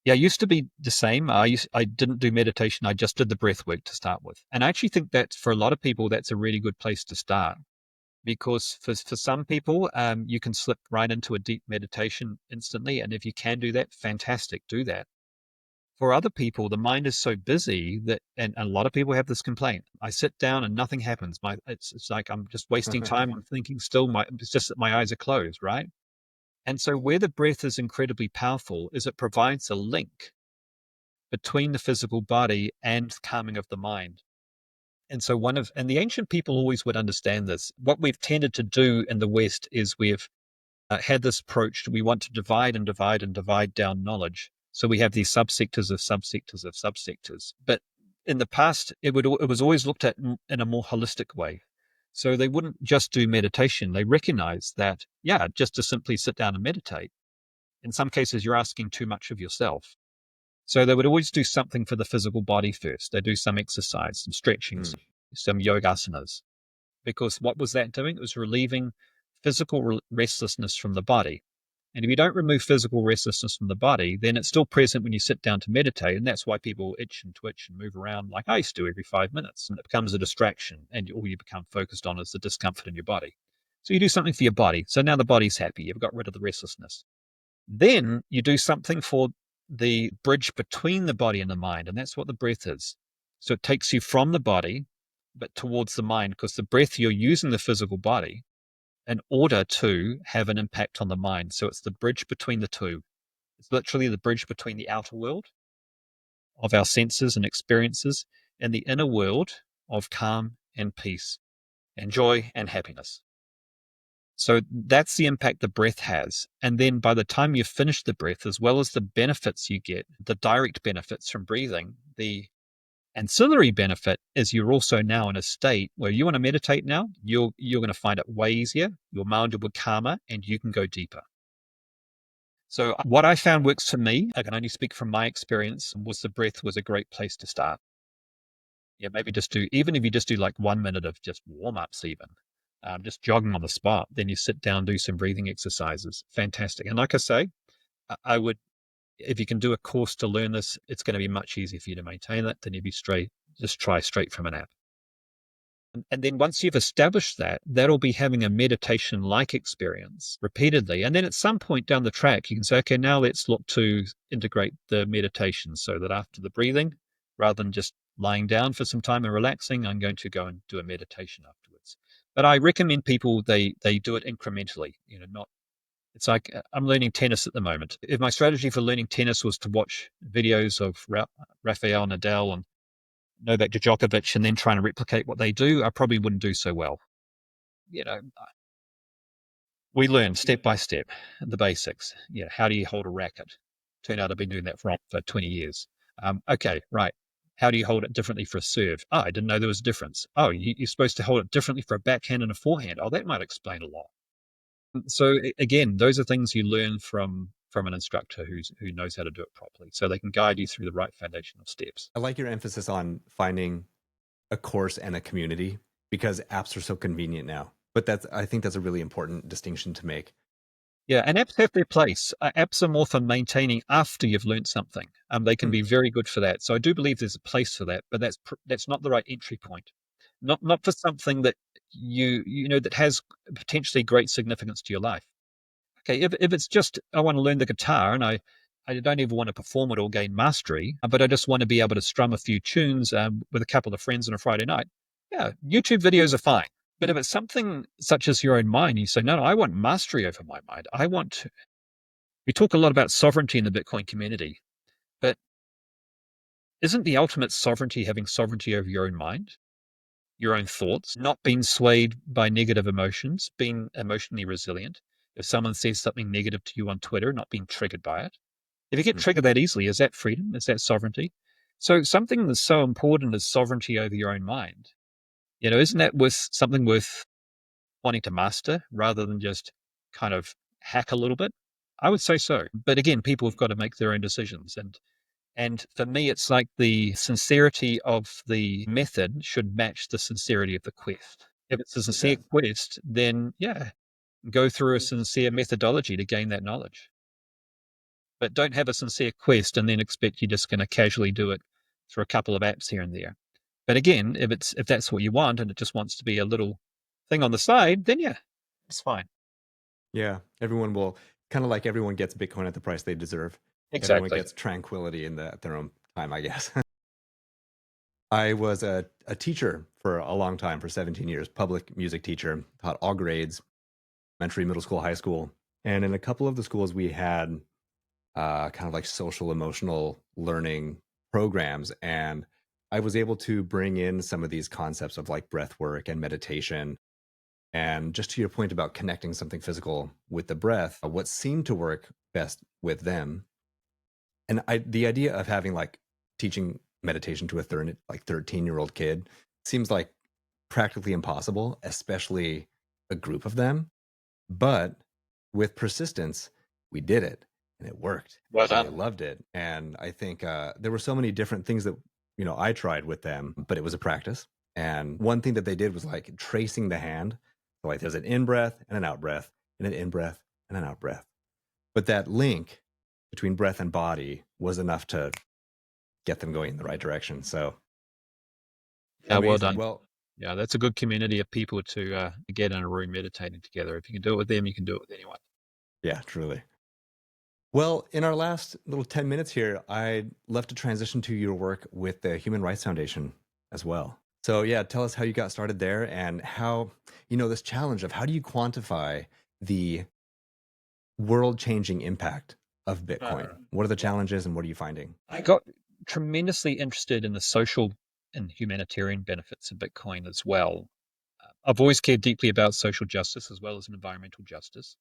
Yeah, I used to be the same. I didn't do meditation. I just did the breath work to start with. And I actually think that for a lot of people, that's a really good place to start because for some people, you can slip right into a deep meditation instantly. And if you can do that, fantastic, do that. For other people, the mind is so busy that, and a lot of people have this complaint. I sit down and nothing happens. It's like I'm just wasting time. I'm thinking still. It's just that my eyes are closed, right? And so, where the breath is incredibly powerful is it provides a link between the physical body and calming of the mind. And so, and the ancient people always would understand this. What we've tended to do in the West is we've had this approach. We want to divide and divide and divide down knowledge. So we have these subsectors of subsectors of subsectors. But in the past, it was always looked at in a more holistic way. So they wouldn't just do meditation. They recognize that, yeah, just to simply sit down and meditate, in some cases, you're asking too much of yourself. So they would always do something for the physical body first. They do some exercise, some stretching, Mm. some yogasanas. Because what was that doing? It was relieving physical restlessness from the body. And if you don't remove physical restlessness from the body, then it's still present when you sit down to meditate. And that's why people itch and twitch and move around like I used to every 5 minutes. And it becomes a distraction. And all you become focused on is the discomfort in your body. So you do something for your body. So now the body's happy. You've got rid of the restlessness. Then you do something for the bridge between the body and the mind. And that's what the breath is. So it takes you from the body, but towards the mind, because the breath, you're using the physical body in order to have an impact on the mind. So it's the bridge between the two. It's literally the bridge between the outer world of our senses and experiences and the inner world of calm and peace and joy and happiness. So that's the impact the breath has. And then by the time you've finished the breath, as well as the benefits you get, the direct benefits from breathing, the ancillary benefit is you're also now in a state where you want to meditate now, you're going to find it way easier, your mind will be calmer, and you can go deeper. So what I found works for me, I can only speak from my experience, was the breath was a great place to start. Yeah, maybe just do, even if you just do like 1 minute of just warm ups, even just jogging on the spot, then you sit down, do some breathing exercises. Fantastic. And like I say, I would, if you can do a course to learn this, it's going to be much easier for you to maintain it than if you just try straight from an app. And then once you've established that, that'll be having a meditation like experience repeatedly. And then at some point down the track, you can say, okay, now let's look to integrate the meditation so that after the breathing, rather than just lying down for some time and relaxing, I'm going to go and do a meditation afterwards. But I recommend people they do it incrementally, not it's like I'm learning tennis at the moment. If my strategy for learning tennis was to watch videos of Rafael Nadal and Novak Djokovic and then trying to replicate what they do, I probably wouldn't do so well. You know, we learn step by step the basics. How do you hold a racket? Turned out I've been doing that for 20 years. Okay, right. How do you hold it differently for a serve? Oh, I didn't know there was a difference. Oh, you're supposed to hold it differently for a backhand and a forehand. Oh, that might explain a lot. So again, those are things you learn from an instructor who knows how to do it properly, so they can guide you through the right foundational steps. I like your emphasis on finding a course and a community because apps are so convenient now. But I think that's a really important distinction to make. Yeah, and apps have their place. Apps are more for maintaining after you've learned something. They can Hmm. be very good for that. So I do believe there's a place for that, but that's not the right entry point. Not for something that that has potentially great significance to your life. Okay, if it's just I want to learn the guitar and I don't even want to perform it or gain mastery, but I just want to be able to strum a few tunes with a couple of friends on a Friday night. Yeah, YouTube videos are fine. But if it's something such as your own mind, you say, no, I want mastery over my mind. We talk a lot about sovereignty in the Bitcoin community, but isn't the ultimate sovereignty having sovereignty over your own mind, your own thoughts, not being swayed by negative emotions, being emotionally resilient? If someone says something negative to you on Twitter, not being triggered by it. If you get Hmm. triggered that easily, is that freedom? Is that sovereignty? So something that's so important as sovereignty over your own mind, isn't that something worth wanting to master rather than just kind of hack a little bit? I would say so. But again, people have got to make their own decisions. And for me, it's like the sincerity of the method should match the sincerity of the quest. If it's a sincere quest, then yeah, go through a sincere methodology to gain that knowledge. but don't have a sincere quest and then expect you're just going to casually do it through a couple of apps here and there. But again, if that's what you want and it just wants to be a little thing on the side, then yeah, it's fine. Yeah, everyone will kind of like everyone gets Bitcoin at the price they deserve. Everyone Exactly. gets tranquility at their own time, I guess. I was a teacher for a long time, for 17 years, public music teacher, taught all grades, elementary, middle school, high school. And in a couple of the schools, we had kind of like social emotional learning programs. And I was able to bring in some of these concepts of like breath work and meditation. And just to your point about connecting something physical with the breath, what seemed to work best with them, and the idea of having like teaching meditation to a 13-year-old kid seems like practically impossible, especially a group of them. But with persistence, we did it and it worked Well and they done. loved it. And I think there were so many different things that, I tried with them, but it was a practice. And one thing that they did was like tracing the hand. So like there's an in breath and an out breath and an in breath and an out breath. But that link between breath and body was enough to get them going in the right direction. So Yeah, well amazing. done. Well, Yeah, that's a good community of people to get in a room meditating together. If you can do it with them, you can do it with anyone. yeah, truly. Well, in our last little 10 minutes here, I'd love to transition to your work with the Human Rights Foundation as well. So, yeah, tell us how you got started there and how, this challenge of how do you quantify the world changing impact of Bitcoin? What are the challenges and what are you finding? I got tremendously interested in the social and humanitarian benefits of Bitcoin as well. I've always cared deeply about social justice as well as environmental justice.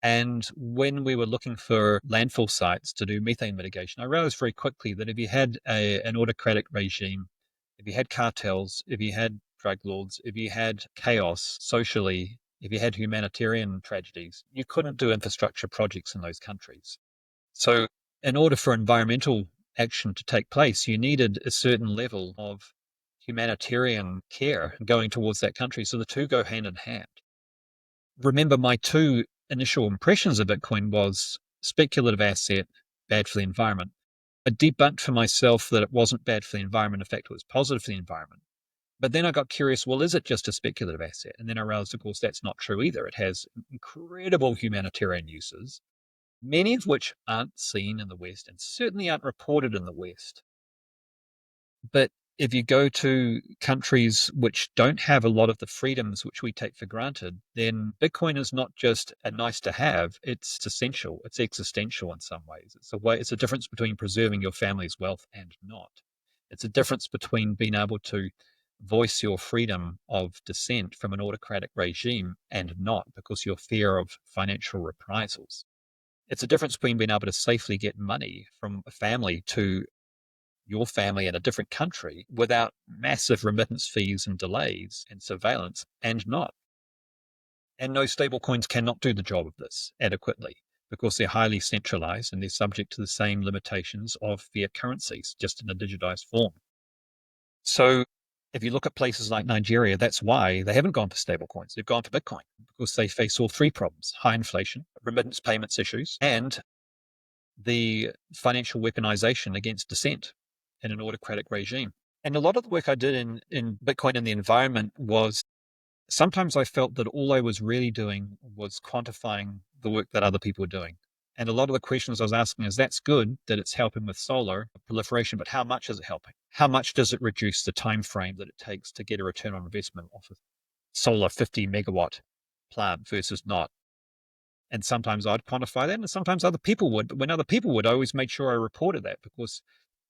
And when we were looking for landfill sites to do methane mitigation, I realized very quickly that if you had an autocratic regime, if you had cartels, if you had drug lords, if you had chaos socially, if you had humanitarian tragedies, you couldn't do infrastructure projects in those countries. So, in order for environmental action to take place, you needed a certain level of humanitarian care going towards that country. So the two go hand in hand. Remember, my two initial impressions of Bitcoin was speculative asset, bad for the environment. I debunked for myself that it wasn't bad for the environment. In fact, it was positive for the environment. But then I got curious, well, is it just a speculative asset? And then I realized, of course, that's not true either. It has incredible humanitarian uses, many of which aren't seen in the West and certainly aren't reported in the West. But if you go to countries which don't have a lot of the freedoms which we take for granted, then Bitcoin is not just a nice to have, it's essential, it's existential in some ways. It's a difference between preserving your family's wealth and not. It's a difference between being able to voice your freedom of dissent from an autocratic regime and not because your fear of financial reprisals. It's a difference between being able to safely get money from a family to your family in a different country without massive remittance fees and delays and surveillance and not. And no stable coins cannot do the job of this adequately because they're highly centralized and they're subject to the same limitations of fiat currencies, just in a digitized form. So if you look at places like Nigeria, that's why they haven't gone for stable coins. They've gone for Bitcoin because they face all three problems: high inflation, remittance payments issues, and the financial weaponization against dissent in an autocratic regime. And a lot of the work I did in Bitcoin and the environment was sometimes I felt that all I was really doing was quantifying the work that other people were doing. And a lot of the questions I was asking is that's good that it's helping with solar proliferation, but how much is it helping? How much does it reduce the time frame that it takes to get a return on investment off a solar 50 megawatt plant versus not? And sometimes I'd quantify that, and sometimes other people would. But when other people would, I always made sure I reported that because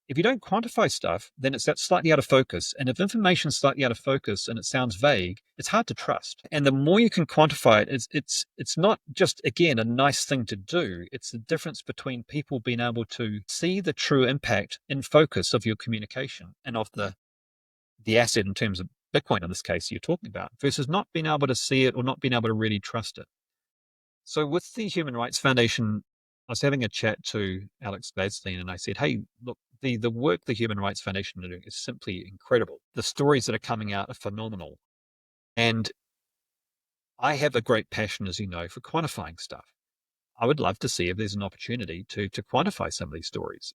if you don't quantify stuff, then it's slightly out of focus. And if information's slightly out of focus and it sounds vague, it's hard to trust. And the more you can quantify it, it's not just, again, a nice thing to do. It's the difference between people being able to see the true impact in focus of your communication and of the asset in terms of Bitcoin in this case you're talking about, versus not being able to see it or not being able to really trust it. So with the Human Rights Foundation, I was having a chat to Alex Gladstein and I said, hey, look, the work the Human Rights Foundation are doing is simply incredible. The stories that are coming out are phenomenal. And I have a great passion, as you know, for quantifying stuff. I would love to see if there's an opportunity to quantify some of these stories.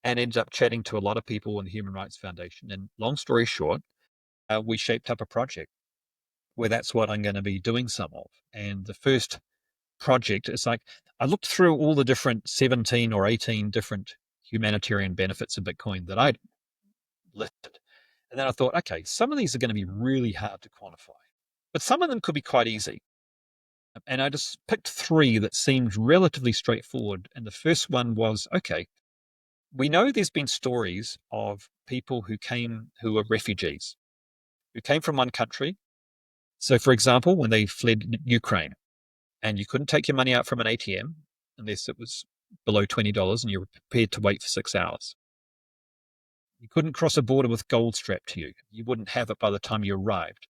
And ended up chatting to a lot of people in the Human Rights Foundation. And long story short, we shaped up a project where that's what I'm going to be doing some of. And the first project is like, I looked through all the different 17 or 18 different humanitarian benefits of Bitcoin that I'd listed. And then I thought, okay, some of these are going to be really hard to quantify, but some of them could be quite easy. And I just picked three that seemed relatively straightforward. And the first one was, okay, we know there's been stories of people who were refugees, who came from one country. So, for example, when they fled Ukraine and you couldn't take your money out from an ATM unless it was below $20 and you were prepared to wait for 6 hours. You couldn't cross a border with gold strapped to you. You wouldn't have it by the time you arrived.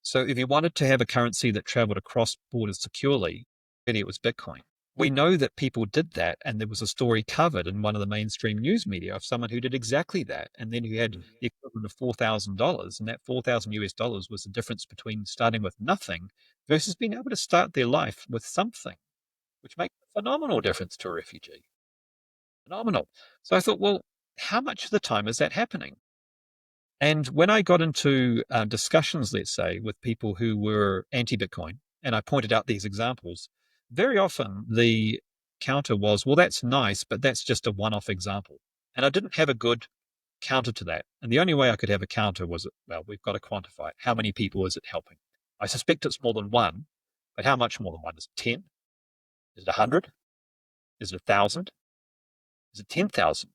So if you wanted to have a currency that traveled across borders securely, really it was Bitcoin. We know that people did that, and there was a story covered in one of the mainstream news media of someone who did exactly that, and then who had the equivalent of $4,000, and that 4,000 US dollars was the difference between starting with nothing versus being able to start their life with something, which makes a phenomenal difference to a refugee. Phenomenal. So I thought, well, how much of the time is that happening? And when I got into discussions, let's say, with people who were anti-Bitcoin, and I pointed out these examples, very often the counter was, well, that's nice, but that's just a one-off example. And I didn't have a good counter to that. And the only way I could have a counter was, well, we've got to quantify it. How many people is it helping? I suspect it's more than one, but how much more than one? Is it 10? Is it 100? Is it 1,000? Is it 10,000?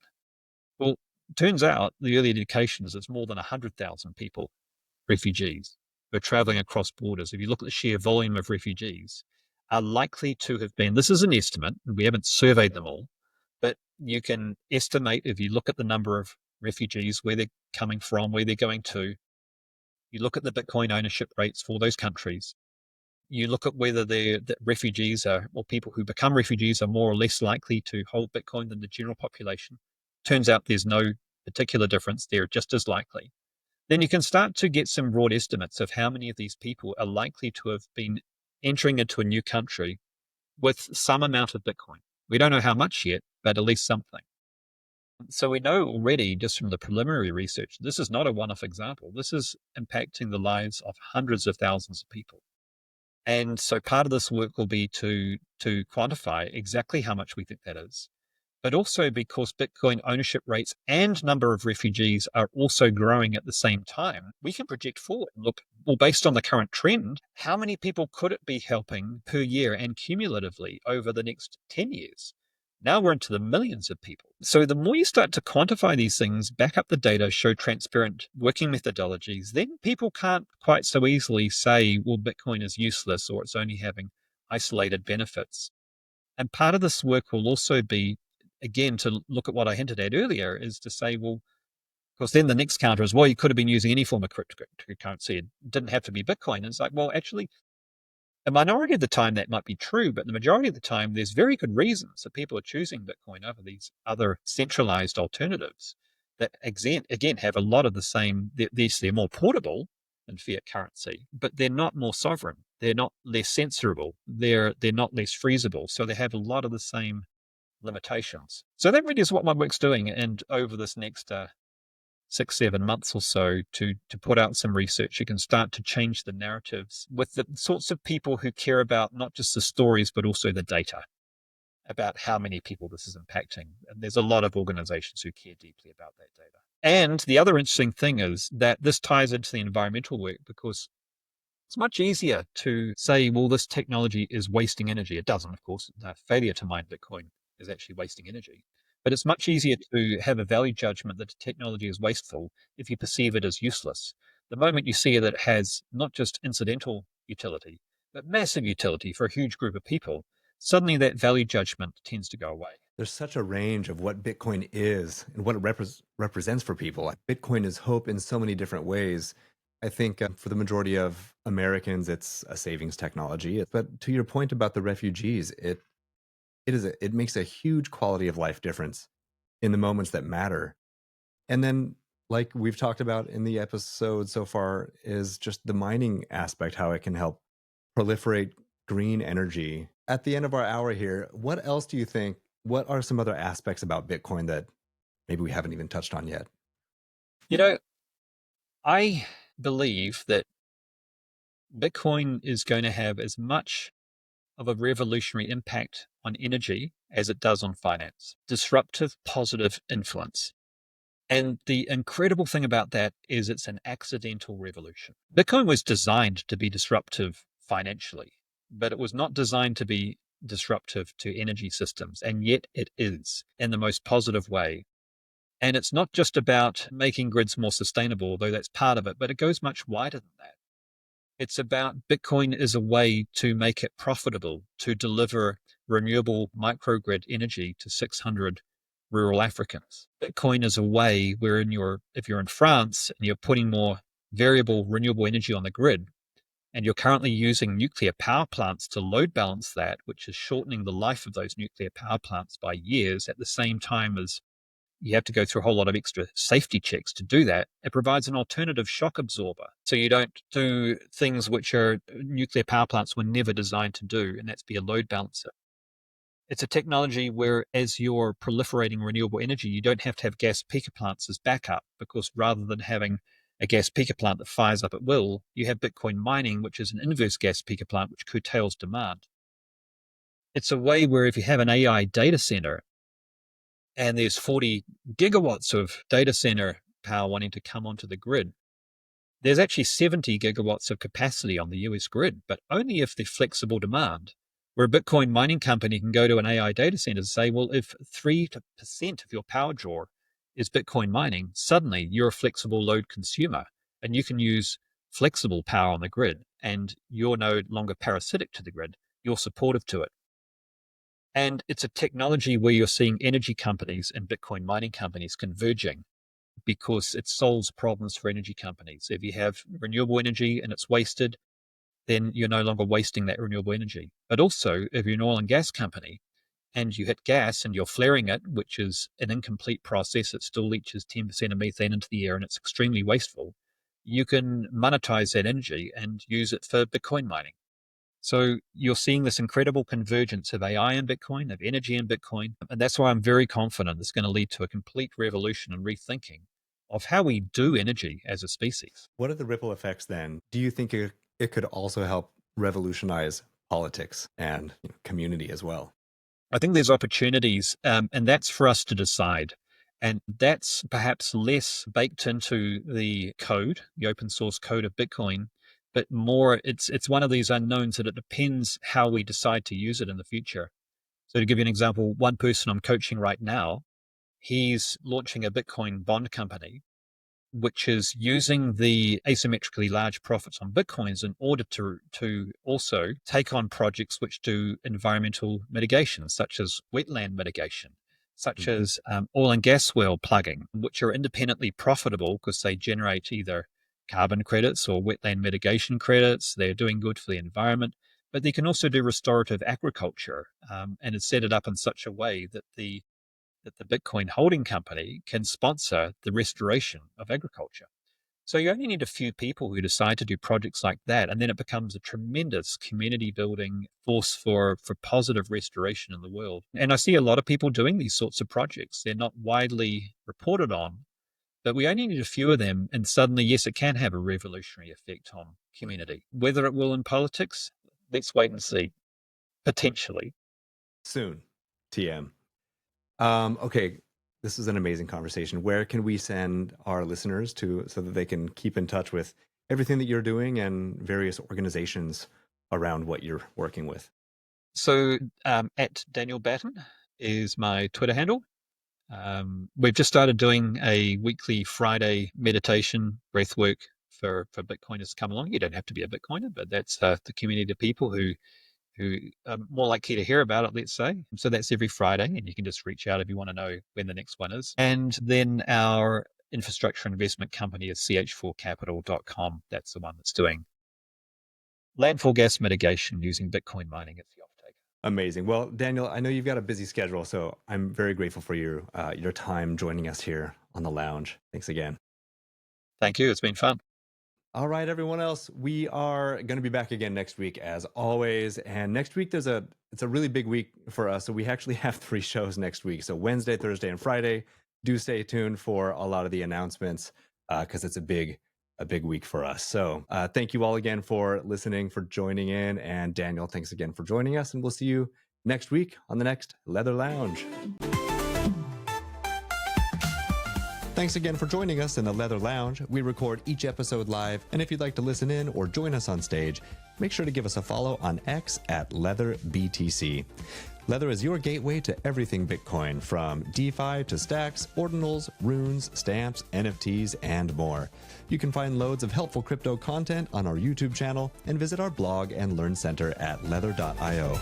Well, turns out the early indication is it's more than 100,000 people, refugees, who are traveling across borders. If you look at the sheer volume of refugees, are likely to have been, this is an estimate, and we haven't surveyed them all, but you can estimate if you look at the number of refugees, where they're coming from, where they're going to, you look at the Bitcoin ownership rates for those countries, you look at whether the refugees are, or people who become refugees are more or less likely to hold Bitcoin than the general population. Turns out there's no particular difference. They're just as likely. Then you can start to get some broad estimates of how many of these people are likely to have been entering into a new country with some amount of Bitcoin. We don't know how much yet, but at least something. So we know already, just from the preliminary research, this is not a one-off example. This is impacting the lives of hundreds of thousands of people. And so part of this work will be to quantify exactly how much we think that is, but also because Bitcoin ownership rates and number of refugees are also growing at the same time, we can project forward and look, well, based on the current trend, how many people could it be helping per year and cumulatively over the next 10 years? Now we're into the millions of people. So the more you start to quantify these things, back up the data, show transparent working methodologies, then people can't quite so easily say, well, Bitcoin is useless or it's only having isolated benefits. And part of this work will also be, again, to look at what I hinted at earlier, is to say, well, because then the next counter is, well, you could have been using any form of cryptocurrency. It didn't have to be Bitcoin. And it's like, well, actually, a minority of the time that might be true, but the majority of the time, there's very good reasons that people are choosing Bitcoin over these other centralized alternatives that, again, have a lot of the same. They're more portable than fiat currency, but they're not more sovereign. They're not less censorable. They're not less freezable. So they have a lot of the same limitations. So that really is what my work's doing. And over this next 6-7 months or so, to put out some research, you can start to change the narratives with the sorts of people who care about not just the stories, but also the data about how many people this is impacting. And there's a lot of organizations who care deeply about that data. And the other interesting thing is that this ties into the environmental work, because it's much easier to say, well, this technology is wasting energy. It doesn't, of course. The failure to mine Bitcoin is actually wasting energy. But it's much easier to have a value judgment that the technology is wasteful if you perceive it as useless. The moment you see that it has not just incidental utility, but massive utility for a huge group of people, suddenly that value judgment tends to go away. There's such a range of what Bitcoin is and what it represents for people. Bitcoin is hope in so many different ways. I think for the majority of Americans, it's a savings technology. But to your point about the refugees, it makes a huge quality of life difference in the moments that matter. And then, like we've talked about in the episode so far, is just the mining aspect, how it can help proliferate green energy at the end of our hour here, what else do you think? What are some other aspects about Bitcoin that maybe we haven't even touched on yet? You know, I believe that Bitcoin is going to have as much of a revolutionary impact on energy as it does on finance. Disruptive, positive influence. And the incredible thing about that is it's an accidental revolution. Bitcoin was designed to be disruptive financially, but it was not designed to be disruptive to energy systems. And yet it is in the most positive way. And it's not just about making grids more sustainable, though that's part of it, but it goes much wider than that. It's about Bitcoin as a way to make it profitable to deliver renewable microgrid energy to 600 rural Africans. Bitcoin is a way where if you're in France and you're putting more variable renewable energy on the grid, and you're currently using nuclear power plants to load balance that, which is shortening the life of those nuclear power plants by years at the same time as you have to go through a whole lot of extra safety checks to do that. It provides an alternative shock absorber. So you don't do things which are nuclear power plants were never designed to do, and that's be a load balancer. It's a technology where, as you're proliferating renewable energy, you don't have to have gas peaker plants as backup, because rather than having a gas peaker plant that fires up at will, you have Bitcoin mining, which is an inverse gas peaker plant, which curtails demand. It's a way where if you have an AI data center, and there's 40 gigawatts of data center power wanting to come onto the grid, there's actually 70 gigawatts of capacity on the US grid, but only if they're flexible demand. Where a Bitcoin mining company can go to an AI data center and say, well, if 3% of your power draw is Bitcoin mining, suddenly you're a flexible load consumer and you can use flexible power on the grid, and you're no longer parasitic to the grid, you're supportive to it. And it's a technology where you're seeing energy companies and Bitcoin mining companies converging because it solves problems for energy companies. If you have renewable energy and it's wasted, then you're no longer wasting that renewable energy. But also, if you're an oil and gas company and you hit gas and you're flaring it, which is an incomplete process, it still leaches 10% of methane into the air and it's extremely wasteful, you can monetize that energy and use it for Bitcoin mining. So you're seeing this incredible convergence of AI and Bitcoin, of energy and Bitcoin. And that's why I'm very confident it's going to lead to a complete revolution and rethinking of how we do energy as a species. What are the ripple effects then? Do you think it could also help revolutionize politics and community as well? I think there's opportunities, and that's for us to decide. And that's perhaps less baked into the code, the open source code of Bitcoin, but more it's one of these unknowns that it depends how we decide to use it in the future. So to give you an example, one person I'm coaching right now, he's launching a Bitcoin bond company, which is using the asymmetrically large profits on Bitcoins in order to also take on projects which do environmental mitigation, such as wetland mitigation, such Mhm. as oil and gas well plugging, which are independently profitable because they generate either carbon credits or wetland mitigation credits. They're doing good for the environment, but they can also do restorative agriculture, and it's set it up in such a way that the Bitcoin holding company can sponsor the restoration of agriculture. So you only need a few people who decide to do projects like that, and then it becomes a tremendous community building force for positive restoration in the world. And I see a lot of people doing these sorts of projects. They're not widely reported on, but we only need a few of them, and suddenly, yes, it can have a revolutionary effect on community. Whether it will in politics, let's wait and see. Potentially. Soon, TM. Okay, this is an amazing conversation. Where can we send our listeners to so that they can keep in touch with everything that you're doing and various organizations around what you're working with? So at Daniel Batten is my Twitter handle. We've just started doing a weekly Friday meditation breathwork for Bitcoiners to come along. You don't have to be a Bitcoiner, but that's the community of people who are more likely to hear about it, let's say. So that's every Friday, and you can just reach out if you want to know when the next one is. And then our infrastructure investment company is ch4capital.com. That's the one that's doing landfill gas mitigation using Bitcoin mining as the offtake. Amazing. Well, Daniel, I know you've got a busy schedule, so I'm very grateful for your time joining us here on the lounge. Thanks again. Thank you. It's been fun. All right, everyone else, we are going to be back again next week as always. And next week it's a really big week for us. So we actually have 3 shows next week. So Wednesday, Thursday, and Friday. Do stay tuned for a lot of the announcements because it's a big week for us. So thank you all again for listening, for joining in. And Daniel, thanks again for joining us. And we'll see you next week on the next Leather Lounge. Thanks again for joining us in the Leather Lounge. We record each episode live, and if you'd like to listen in or join us on stage, make sure to give us a follow on X at LeatherBTC. Leather is your gateway to everything Bitcoin, from DeFi to stacks, ordinals, runes, stamps, NFTs, and more. You can find loads of helpful crypto content on our YouTube channel and visit our blog and learn center at leather.io.